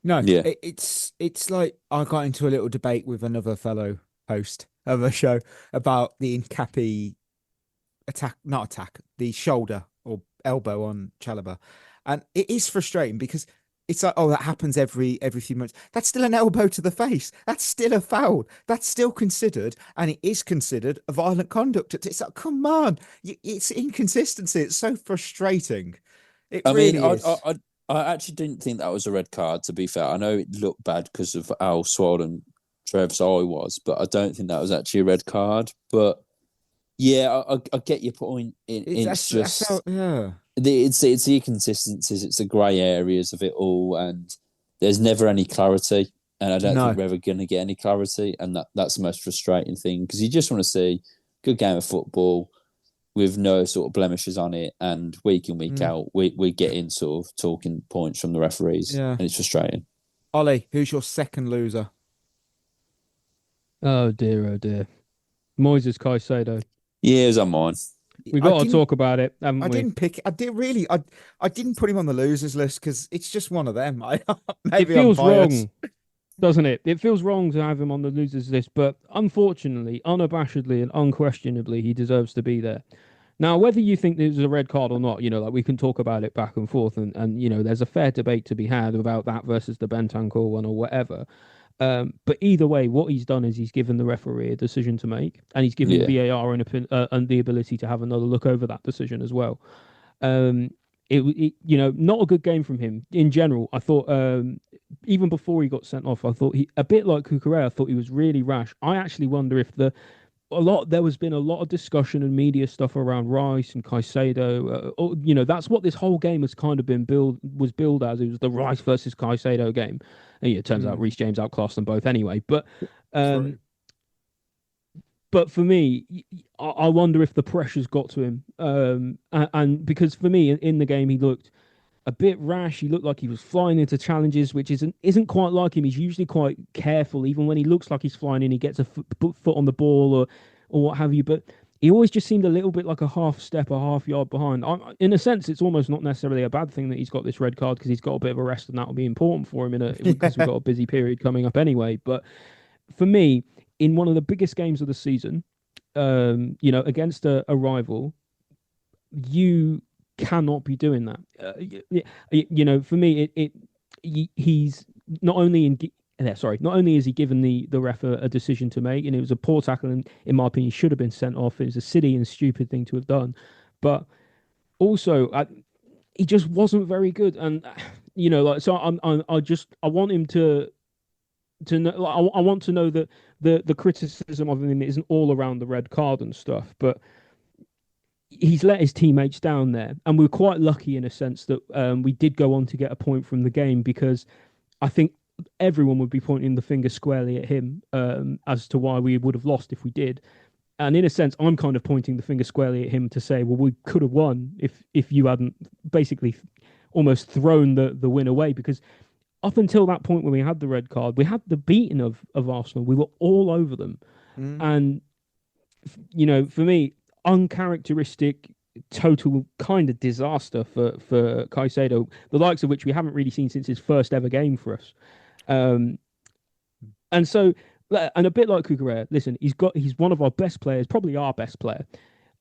No, it's like I got into a little debate with another fellow host of a show about the Incapi the shoulder or elbow on Chalobah. And it is frustrating because it's like, oh, that happens every few months. That's still an elbow to the face. That's still a foul. That's still considered, and it is considered a violent conduct. It's like, come on, it's inconsistency. It's so frustrating. It I mean, really is. I actually didn't think that was a red card, to be fair. I know it looked bad because of how swollen Trev's eye was, but I don't think that was actually a red card. But yeah, I get your point. It's the inconsistencies, it's the grey areas of it all, and there's never any clarity. And I don't think we're ever going to get any clarity, and that's the most frustrating thing, because you just want to see a good game of football with no sort of blemishes on it, and week in, week out, we're getting sort of talking points from the referees, and it's frustrating. Ollie, who's your second loser? Oh dear. Moises Caicedo. Yeah, it was on mine. We've got to talk about it, haven't we? I didn't pick. I did really. I didn't put him on the losers list because it's just one of them. It feels wrong, doesn't it? It feels wrong to have him on the losers list, but unfortunately, unabashedly, and unquestionably, he deserves to be there. Now, whether you think there's a red card or not, like we can talk about it back and forth, and there's a fair debate to be had about that versus the Bentancur one or whatever. But either way, what he's done is he's given the referee a decision to make, and he's given VAR and the ability to have another look over that decision as well. Not a good game from him in general. I thought even before he got sent off, I thought a bit like Cucurella, I thought he was really rash. I actually wonder if there has been a lot of discussion and media stuff around Rice and Caicedo. That's what this whole game has kind of been billed as. It was the Rice versus Caicedo game. And it turns out Reece James outclassed them both anyway. But for me, I wonder if the pressure's got to him. And because for me, in the game, he looked a bit rash. He looked like he was flying into challenges, which isn't quite like him. He's usually quite careful. Even when he looks like he's flying in, he gets a foot on the ball or what have you. But he always just seemed a little bit like a half yard behind. In a sense, it's almost not necessarily a bad thing that he's got this red card, because he's got a bit of a rest, and that will be important for him because we've got a busy period coming up anyway. But for me, in one of the biggest games of the season, against a rival, you cannot be doing that. For me, he's not only is he given the ref a decision to make, and it was a poor tackle, and in my opinion, he should have been sent off. It was a silly and stupid thing to have done, but also he just wasn't very good. And I want him to know. I want to know that the criticism of him isn't all around the red card and stuff, but he's let his teammates down there, and we're quite lucky in a sense that we did go on to get a point from the game, because I think everyone would be pointing the finger squarely at him as to why we would have lost if we did. And in a sense, I'm kind of pointing the finger squarely at him to say, well, we could have won if you hadn't basically almost thrown the win away, because up until that point when we had the red card, we had the beating of Arsenal. We were all over them. And, for me, uncharacteristic, total kind of disaster for Caicedo, the likes of which we haven't really seen since his first ever game for us. And so, and a bit like Cucurella, listen, he's one of our best players, probably our best player.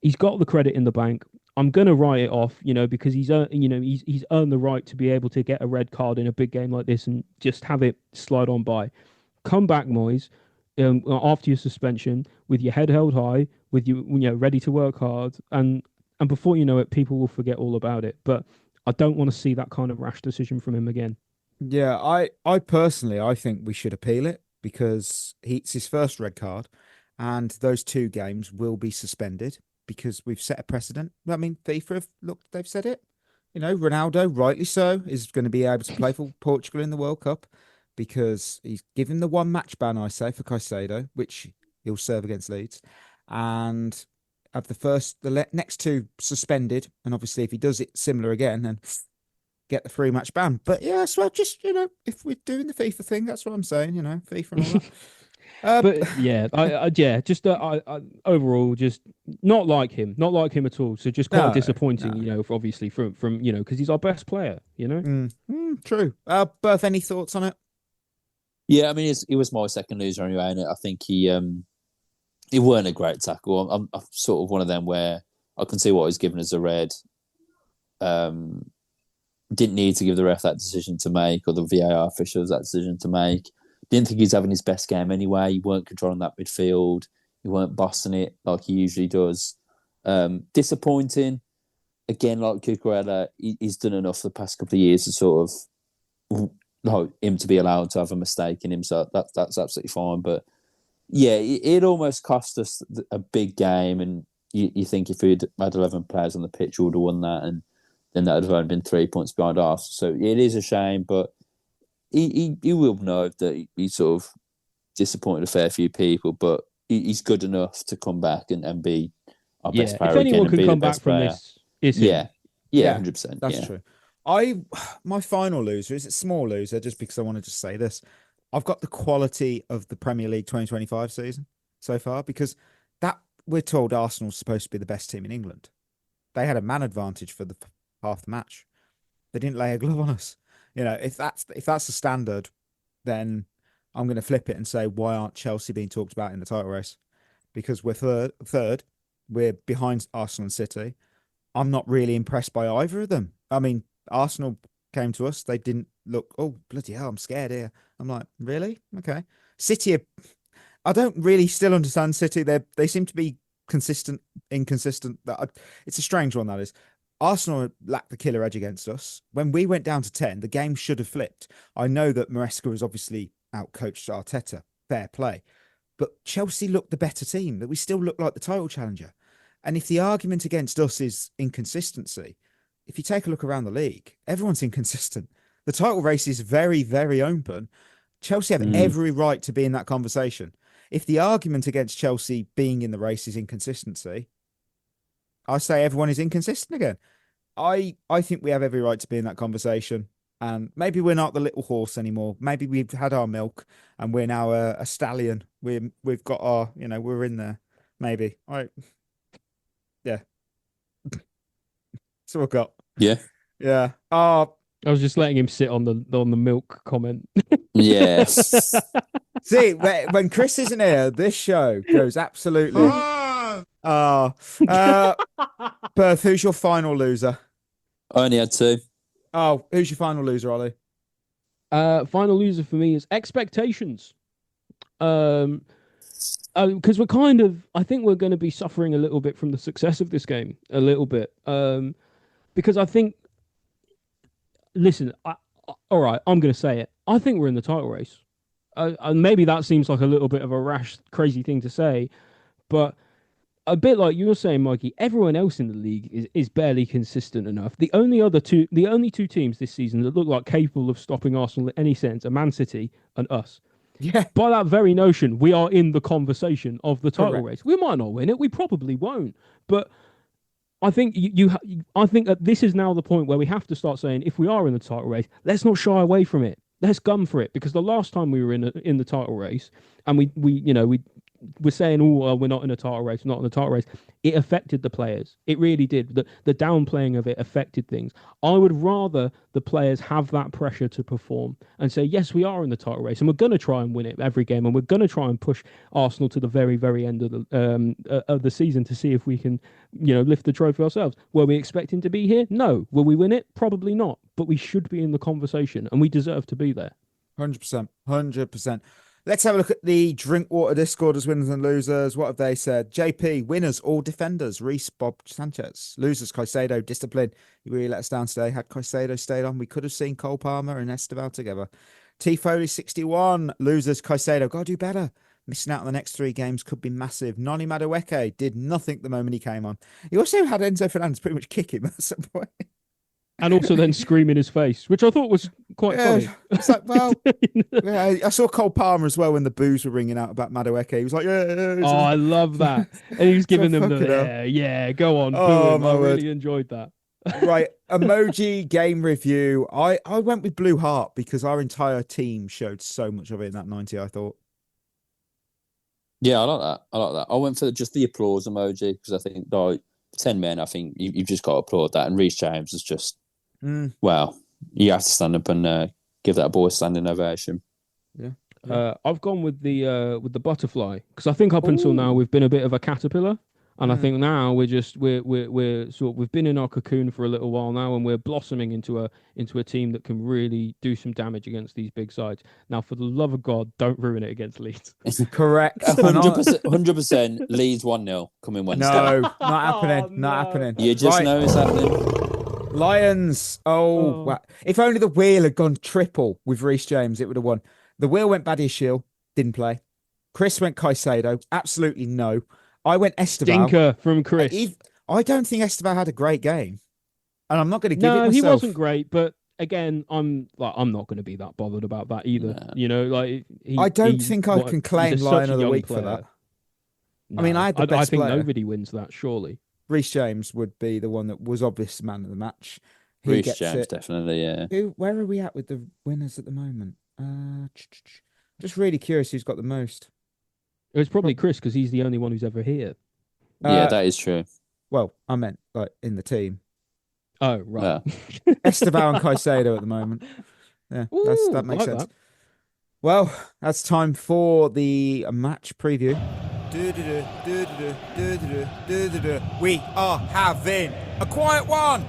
He's got the credit in the bank. I'm going to write it off, because he's earned the right to be able to get a red card in a big game like this and just have it slide on by. Come back, Moyes, after your suspension, with your head held high, with you ready to work hard, and before you know it, people will forget all about it. But I don't want to see that kind of rash decision from him again. Yeah, I personally, I think we should appeal it, because it's his first red card, and those 2 games will be suspended, because we've set a precedent. I mean, FIFA they've said it. Ronaldo, rightly so, is going to be able to play for Portugal in the World Cup, because he's given the 1 match ban, I say, for Caicedo, which he'll serve against Leeds, and have the next 2 suspended. And obviously, if he does it similar again, then get the 3 match ban. But yeah, so just if we're doing the FIFA thing, that's what I'm saying. FIFA and all that. But yeah, overall, just not like him at all. So just quite disappointing, obviously from because he's our best player, True. Berth, any thoughts on it? Yeah, I mean, it was my second loser anyway, and I think he weren't a great tackle. I'm sort of one of them where I can see what he's given as a red. didn't need to give the ref that decision to make, or the VAR officials that decision to make. Didn't think he was having his best game anyway. He weren't controlling that midfield. He weren't bossing it like he usually does. Disappointing. Again, like Cucurella, he's done enough the past couple of years to sort of like him to be allowed to have a mistake in him. So that's absolutely fine. But yeah, it almost cost us a big game. And you think if we'd had 11 players on the pitch, we would have won that. And then that would have only been 3 points behind us. So it is a shame, but he will know that he sort of disappointed a fair few people, but he's good enough to come back and be our best player if anyone again. can And be come the back best from player. this, it's him. Yeah, 100%. That's true. My final loser is a small loser, just because I want to just say this. I've got the quality of the Premier League 2025 season so far, because that we're told Arsenal's supposed to be the best team in England. They had a man advantage for the half the match. They didn't lay a glove on us. You know, if that's the standard, then I'm going to flip it and say, why aren't Chelsea being talked about in the title race? Because we're third, we're behind Arsenal and City. I'm not really impressed by either of them. I mean, Arsenal came to us. They didn't look, oh, bloody hell, I'm scared here. I'm like, really? Okay. City, I don't really still understand City. They seem to be inconsistent. It's a strange one, that is. Arsenal lacked the killer edge against us. When we went down to 10, the game should have flipped. I know that Maresca has obviously outcoached Arteta. Fair play. But Chelsea looked the better team. That we still look like the title challenger. And if the argument against us is inconsistency, if you take a look around the league, everyone's inconsistent. The title race is very, very open. Chelsea have every right to be in that conversation. If the argument against Chelsea being in the race is inconsistency, I say everyone is inconsistent again. I think we have every right to be in that conversation. And maybe we're not the little horse anymore. Maybe we've had our milk and we're now a stallion. We've got our, we're in there. Maybe. All right. Yeah. So we've got. Yeah. Yeah. I was just letting him sit on the milk comment. Yes. See, when Chris isn't here, this show goes absolutely. Perth, who's your final loser? I only had 2. Oh, who's your final loser, Ollie? Final loser for me is expectations. Because I think we're going to be suffering a little bit from the success of this game, a little bit. Because I think, listen, all right, I'm going to say it. I think we're in the title race. And maybe that seems like a little bit of a rash, crazy thing to say, but a bit like you were saying, Mikey, everyone else in the league is barely consistent enough. The only two teams this season that look like capable of stopping Arsenal in any sense are Man City and us. Yeah. By that very notion, we are in the conversation of the title Correct. race. We might not win it. We probably won't. But I think I think that this is now the point where we have to start saying, if we are in the title race, let's not shy away from it. Let's gun for it, because the last time we were in the title race, and we we're saying, we're not in a title race, not in a title race. It affected the players. It really did. The downplaying of it affected things. I would rather the players have that pressure to perform and say, yes, we are in the title race and we're going to try and win it every game, and we're going to try and push Arsenal to the very, very end of the season to see if we can, lift the trophy ourselves. Were we expecting to be here? No. Will we win it? Probably not. But we should be in the conversation, and we deserve to be there. 100%. 100%. Let's have a look at the Drinkwater Discord as winners and losers. What have they said? JP, winners, all defenders. Reece, Bob, Sanchez. Losers, Caicedo, discipline. You really let us down today. Had Caicedo stayed on, we could have seen Cole Palmer and Esteval together. T Foley, 61. Losers, Caicedo. Got to do better. Missing out on the next 3 games could be massive. Noni Madueke did nothing the moment he came on. He also had Enzo Fernandez pretty much kick him at some point. And also then scream in his face, which I thought was quite funny. It's like, well, yeah, I saw Cole Palmer as well when the boos were ringing out about Madueke. He was like, yeah. Oh, I love that. And he was giving them the, go on. Oh, boom. I really enjoyed that. Right. Emoji game review. I went with Blue Heart because our entire team showed so much of it in that 90, I thought. Yeah, I like that. I went for just the applause emoji because I think, 10 men, I think you've just got to applaud that. And Reece James is just, well, you have to stand up and give that boy a standing ovation. Yeah. I've gone with the butterfly because I think up until now we've been a bit of a caterpillar. And I think now we're sort of, we've been in our cocoon for a little while now, and we're blossoming into a team that can really do some damage against these big sides. Now, for the love of God, don't ruin it against Leeds. Correct. 100% Leeds 1-0 coming Wednesday. No, not happening. Not happening. You just know it's happening. Lions. Oh, wow. If only the wheel had gone triple with Reece James, it would have won. The wheel went Badiashile, didn't play. Chris went Caicedo, absolutely no. I went Esteban. Stinker from Chris. I don't think Esteban had a great game, and I'm not going to give it myself. No, he wasn't great, but again, I'm not going to be that bothered about that either. Nah. You know, like I don't think I can claim Lion of the Week for that. No, I mean, I had the best I think player. nobody wins that, surely. Reece James would be the one that was obvious man of the match. Reece James, definitely, yeah. Where are we at with the winners at the moment? Just really curious who's got the most. It was probably Chris, because he's the only one who's ever here. Yeah, that is true. Well, I meant like in the team. Oh, right. Yeah. Esteban and Caicedo at the moment. Yeah, that makes sense. That. Well, that's time for the match preview. We are having a quiet one.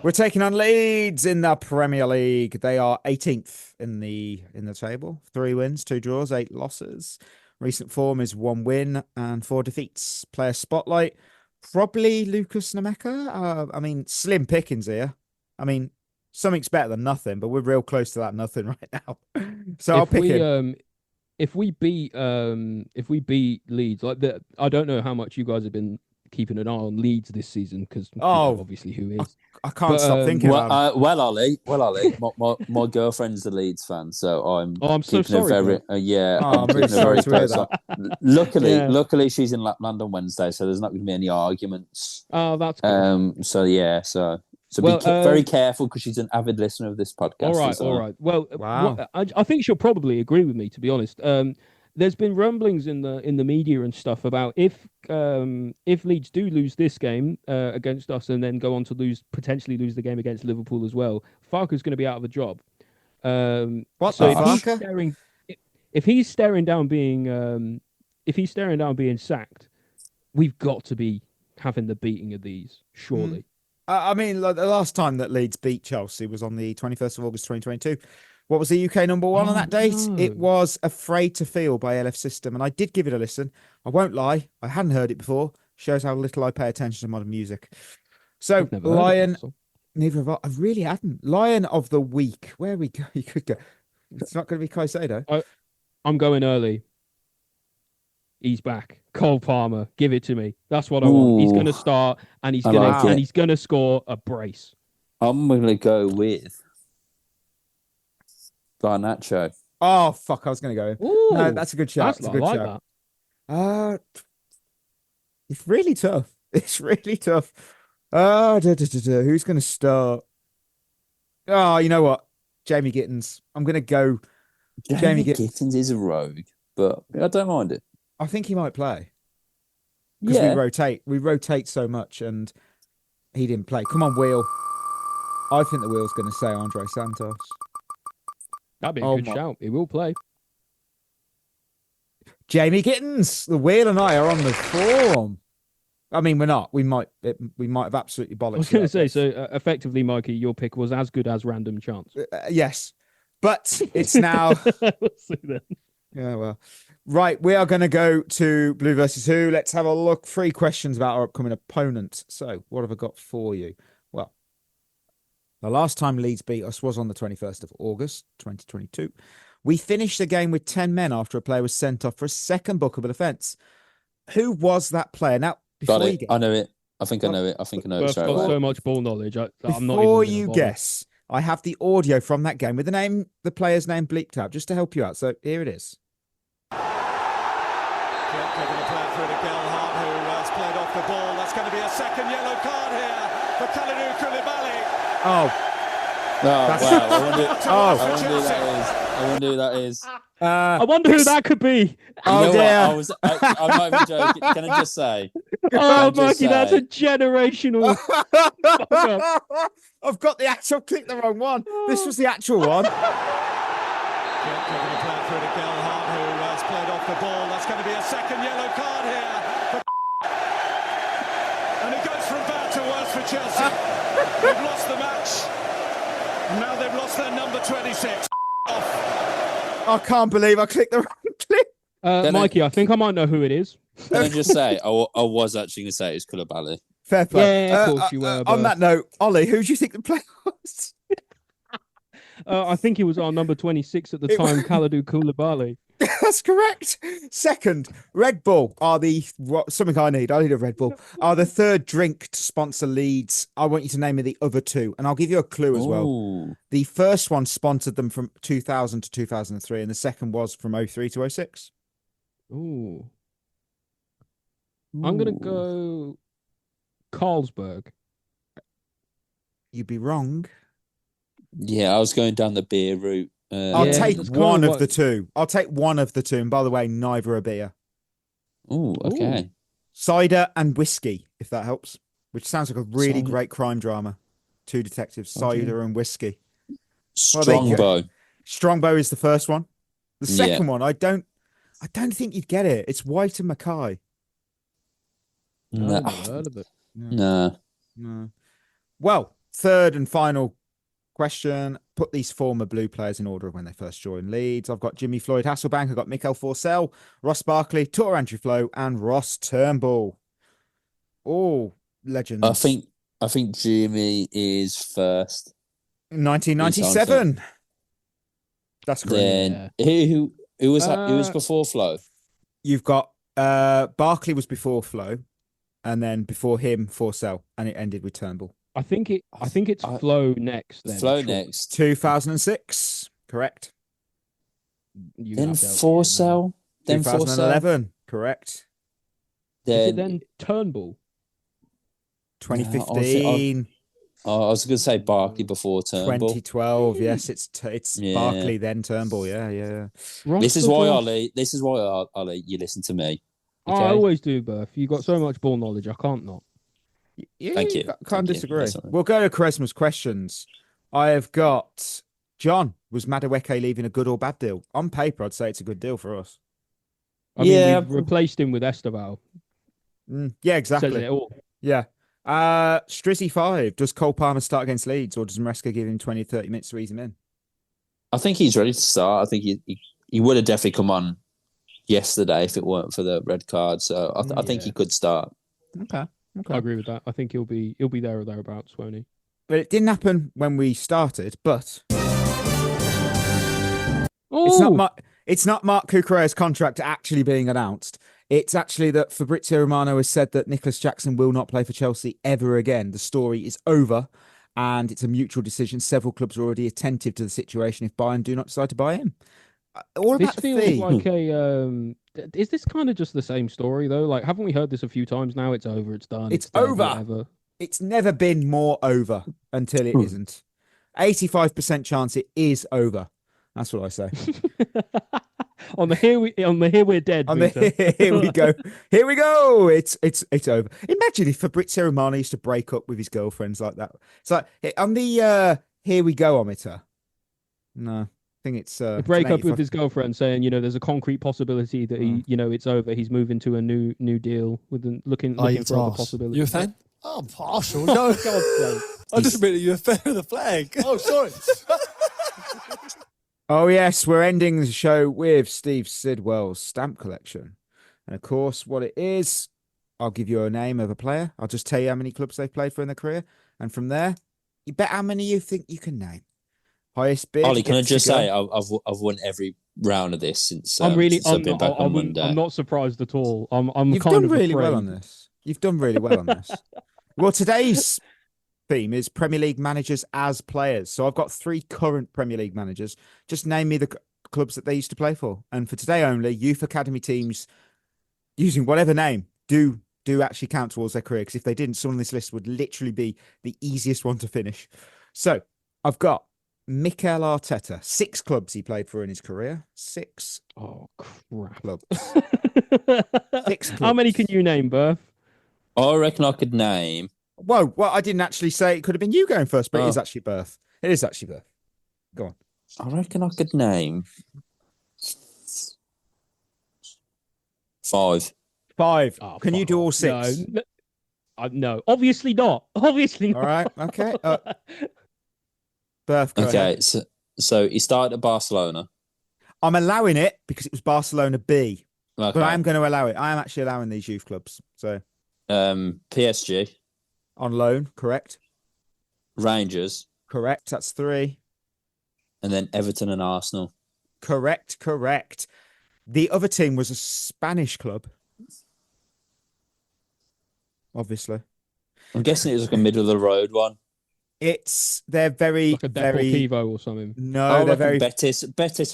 We're taking on Leeds in the Premier League. They are 18th in the table. 3 wins, 2 draws, 8 losses. Recent form is 1 win and 4 defeats. Player spotlight, probably Lucas Nemeka. I mean, slim pickings here. I mean, something's better than nothing, but we're real close to that nothing right now. So I'll pick him. If we beat Leeds, I don't know how much you guys have been keeping an eye on Leeds this season, because obviously who is. I can't stop thinking about it. Well, Ollie, my girlfriend's a Leeds fan, so I'm so sorry. I'm really sorry to hear that. Luckily, she's in Lapland on Wednesday, so there's not going to be any arguments. Oh, that's good. So be very careful, because she's an avid listener of this podcast. All right. Well, wow. I think she'll probably agree with me, to be honest. There's been rumblings in the media and stuff about if Leeds do lose this game against us and then go on to potentially lose the game against Liverpool as well, Farke's going to be out of a job. What? So if he's staring down being sacked, we've got to be having the beating of these, surely. I mean, like, the last time that Leeds beat Chelsea was on the 21st of August 2022. What was the UK number 1 on that date? No. It was Afraid to Feel by LF System, and I did give it a listen. I won't lie, I hadn't heard it before. Shows how little I pay attention to modern music. So, Lion, neither have I. I really hadn't. Lion of the Week. Where we go? You could go. It's not going to be Caicedo. I'm going early. He's back. Cole Palmer, give it to me. That's what I want. He's going to start, and he's going to score a brace. I'm going to go with Garnacho. Oh, fuck, I was going to go. Ooh, no, that's a good shout. It's a good shout. It's really tough. It's really tough. Who's going to start? Oh, you know what? Jamie Gittins. I'm going to go. Jamie Gittins is a rogue, but I don't mind it. I think he might play. Because we rotate so much, and he didn't play. Come on, Wheel. I think the Wheel's going to say Andre Santos. That'd be a good shout. He will play. Jamie Gittins. The Wheel and I are on the form. I mean, we're not. We might have absolutely bollocks. I was going to say, so effectively, Mikey, your pick was as good as random chance. Yes. But it's now... We'll see then. Yeah, well. Right, we are going to go to Blue versus Who. Let's have a look. 3 questions about our upcoming opponent. So, what have I got for you? Well, the last time Leeds beat us was on the 21st of August, 2022. We finished the game with 10 men after a player was sent off for a second bookable offence. Who was that player? Now, got it. I know it. I think I know it. I think I know it straight away. So much ball knowledge. I'm not Before you guess, I have the audio from that game with the player's name bleeped out, just to help you out. So, here it is. Taking the player through to Gelhardt, who has played off the ball. That's going to be a second yellow card here for Kalidou Koulibaly. I wonder who that is. I wonder who that could be. I'm not even joking. Can I just say? Mikey, that's a generational. I've got the actual. Clicked the wrong one. This was the actual one. Taking the player through to Gelhardt, who has played off the ball. That's going to be a second yellow card here for for Chelsea. They've lost the match. Now they've lost their number 26. Off. I can't believe I clicked the wrong clip. Mikey, I think I might know who it is. Can I just say, I was actually going to say it was Koulibaly. Fair play. Yeah, of course you were. On that note, Ollie, who do you think the player was? I think he was our number 26 at the time, Kalidou Koulibaly. That's correct. Second, Red Bull are something I need. I need a Red Bull. Are the third drink to sponsor Leeds. I want you to name me the other two, and I'll give you a clue as well. The first one sponsored them from 2000 to 2003, and the second was from 03 to 06. Ooh. I'm going to go Carlsberg. You'd be wrong. Yeah, I was going down the beer route. I'll take one of the two. I'll take one of the two. And by the way, neither are beer. Oh, okay. Ooh. Cider and whiskey, if that helps. Which sounds like a really great crime drama. Two detectives, cider and whiskey. Strongbow. Strongbow is the first one. The second one, I don't think you'd get it. It's White and Mackay. No. I've never heard of it. No. Well, third and final question. Put these former Blue players in order of when they first joined Leeds. I've got Jimmy Floyd Hasselbank. I've got Mikel Forsell, Ross Barkley, Tor Andrew Flo, and Ross Turnbull. All legends. I think Jimmy is first. 1997. That's correct. Then who was that? Who was before Flo? You've got Barkley was before Flo, and then before him Forsell, and it ended with Turnbull. I think it's Flo next. Then Flo next. 2006, correct. Then Forsell. Then 2011, correct. Is it then Turnbull? 2015. I was going to say Barkley before Turnbull. 2012, yes, it's Barkley then Turnbull. Yeah. This is why Ollie, you listen to me. Okay? I always do, Berth. You got so much ball knowledge. I can't not. Yeah, Thank you. Can't disagree. We'll go to Quaresma's questions. I have got John. Was Madueke leaving a good or bad deal? On paper, I'd say it's a good deal for us. I mean, we've replaced him with Esteval. Yeah, exactly. Says it all. Yeah. Strizzy 5. Does Cole Palmer start against Leeds, or does Maresca give him 20, 30 minutes to ease him in? I think he's ready to start. I think he would have definitely come on yesterday if it weren't for the red card. So I think he could start. Okay. I agree with that. I think he'll be there or thereabouts, won't he? But it didn't happen when we started. But it's not Mark Cucurella's contract actually being announced. It's actually that Fabrizio Romano has said that Nicholas Jackson will not play for Chelsea ever again. The story is over, and it's a mutual decision. Several clubs are already attentive to the situation if Bayern do not decide to buy him. This feels like a. Is this kind of just the same story though? Like, haven't we heard this a few times now? It's over. It's done. It's over. It's never been more over until it isn't. 85% chance it is over. That's what I say. on the here we're dead. Here we go. Here we go. It's over. Imagine if Fabrizio Romano used to break up with his girlfriends like that. It's like on the here we go ometer. No. I think it's break up with his girlfriend, saying, there's a concrete possibility that he, it's over. He's moving to a new deal with looking for other possibilities. You a fan? Oh, I'm partial. No, I just admit that you're a fan of the flag. Oh, sorry. Oh yes, we're ending the show with Steve Sidwell's stamp collection, and of course, what it is, I'll give you a name of a player. I'll just tell you how many clubs they've played for in their career, and from there, you bet how many you think you can name. Highest bid. Ollie, can I just say I've won every round of this since I'm been back on Monday. I'm not surprised at all. You've done really well on this. You've done really well on this. Well, today's theme is Premier League managers as players. So I've got 3 current Premier League managers. Just name me the clubs that they used to play for. And for today only, youth academy teams using whatever name do actually count towards their career. Because if they didn't, someone on this list would literally be the easiest one to finish. So I've got Mikel Arteta, 6 clubs he played for in his career. 6. Oh, crap. Clubs. 6 clubs. How many can you name, Berth? I reckon I could name. Well, I didn't actually say it could have been you going first, but it is actually Berth. It is actually Berth. Go on. I reckon I could name 5. 5. Oh, can you do all 6? No. No, obviously not. Obviously All not. right. Okay. Berth, go ahead. Okay, so he started at Barcelona. I'm allowing it because it was Barcelona B, Okay. but I am going to allow it. I am actually allowing these youth clubs. So PSG, on loan, correct? Rangers, Correct. That's 3. and then Everton and Arsenal. Correct. The other team was a Spanish club. Obviously. I'm guessing it was like a middle of the road one. They're very, Like a very. Deportivo or something. No, I they're reckon very. Betis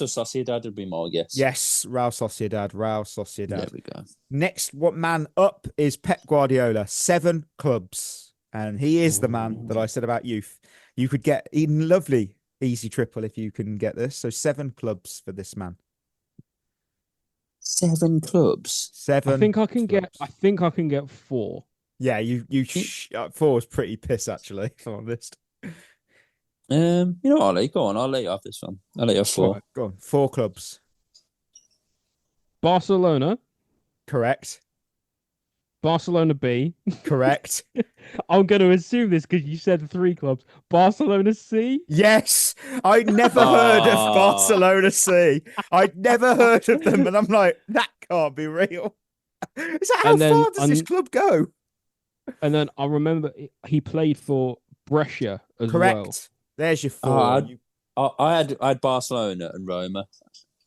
or Sociedad would be my guess. Yes, Real Sociedad. There we go. Next, what man up is Pep Guardiola, 7 clubs, and he is the man that I said about youth. You could get a lovely easy triple if you can get this. So 7 clubs for this man. 7 clubs. 7. I think I can clubs. get 4. Yeah, 4 is pretty piss actually. If I'm honest. You know what, Ollie? Go on, I'll let you off this one. I'll let you off 4. Right, go on. 4 clubs. Barcelona. Correct. Barcelona B. Correct. I'm going to assume this because you said 3 clubs. Barcelona C. Yes, I'd never heard of Barcelona C. I'd never heard of them, and I'm like, that can't be real. Is that how far does this club go? And then I remember he played for Brescia as Correct. well. There's your 4. I had Barcelona and Roma.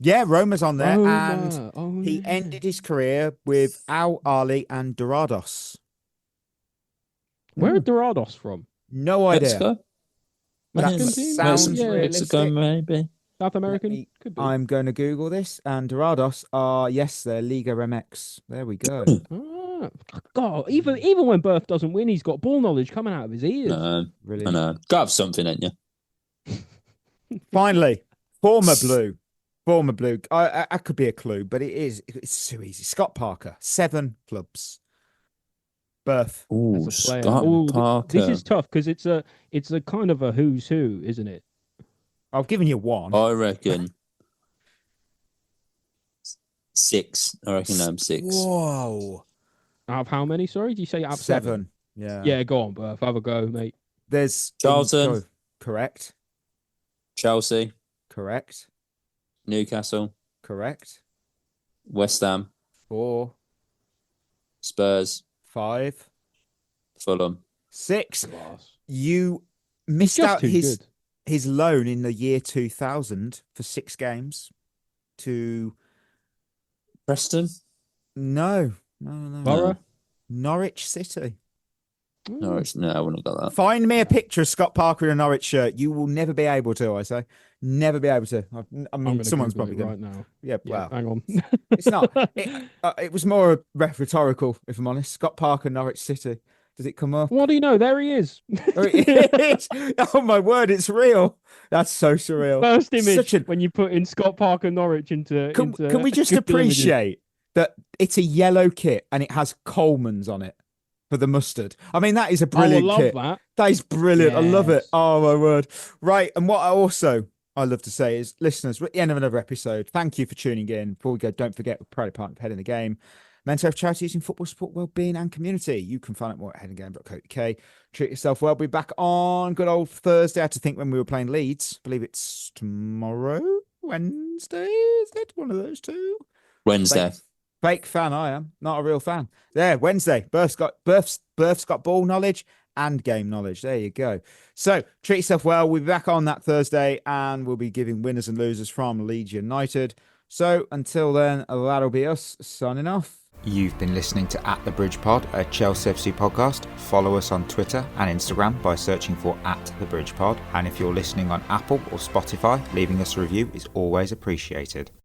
Yeah, Roma's on there, Roma. and he ended his career with Al Ahly and Dorados. Where are Dorados from? No idea. Mexico? Mexican team? Sounds Yeah, Mexico, maybe. South American? Could be. I'm going to Google this, and Dorados are, yes, they're Liga MX. There we go. God, even when Berth doesn't win, he's got ball knowledge coming out of his ears. I Brilliant. know. Got to have something, ain't you? Finally, former blue. I could be a clue, but it's so easy. Scott Parker, 7 clubs. Berth. Ooh, As a player. Scott Parker. This is tough because it's a kind of a who's who, isn't it? I've given you 1. I reckon 6. I reckon I'm 6. Whoa. Out of how many? Sorry, did you say out of 7? Yeah. Yeah, go on, Berth. Have a go, mate. There's Charlton. Correct. Chelsea. Correct. Newcastle. Correct. West Ham. 4. Spurs. 5. Fulham. 6. Class. You missed Just out too good. his loan in the year 2000 for 6 games to Preston. no. Borough? Norwich City. No, I wouldn't have got that. Find me a picture of Scott Parker in a Norwich shirt. You will never be able to, I say. Never be able to. I mean, someone's probably going going right now. Yeah, well. Hang on. It's not. It was more rhetorical, if I'm honest. Scott Parker, Norwich City. Does it come up? What do you know? There he is. Oh my word, it's real. That's so surreal. First image when you put in Scott Parker Norwich into. Can we just Google appreciate that it's a yellow kit and it has Coleman's on it for the mustard? I mean, that is a brilliant kit. That. That is brilliant. Yes. I love it. Oh my word. Right. And what I love to say is, listeners, we're at the end of another episode. Thank you for tuning in. Before we go, don't forget we're proud partner of Head in the Game. Mental health charities in football support, well-being and community. You can find out more at headinthegame.co.uk. Treat yourself well. We'll be back on good old Thursday. I had to think when we were playing Leeds. I believe it's tomorrow, Wednesday. Is it one of those two? Wednesday. Fake fan, I am. Not a real fan. There, Wednesday. Berth's got ball knowledge and game knowledge. There you go. So treat yourself well. We'll be back on that Thursday and we'll be giving winners and losers from Leeds United. So until then, that'll be us signing off. You've been listening to At The Bridge Pod, a Chelsea FC podcast. Follow us on Twitter and Instagram by searching for At The Bridge Pod. And if you're listening on Apple or Spotify, leaving us a review is always appreciated.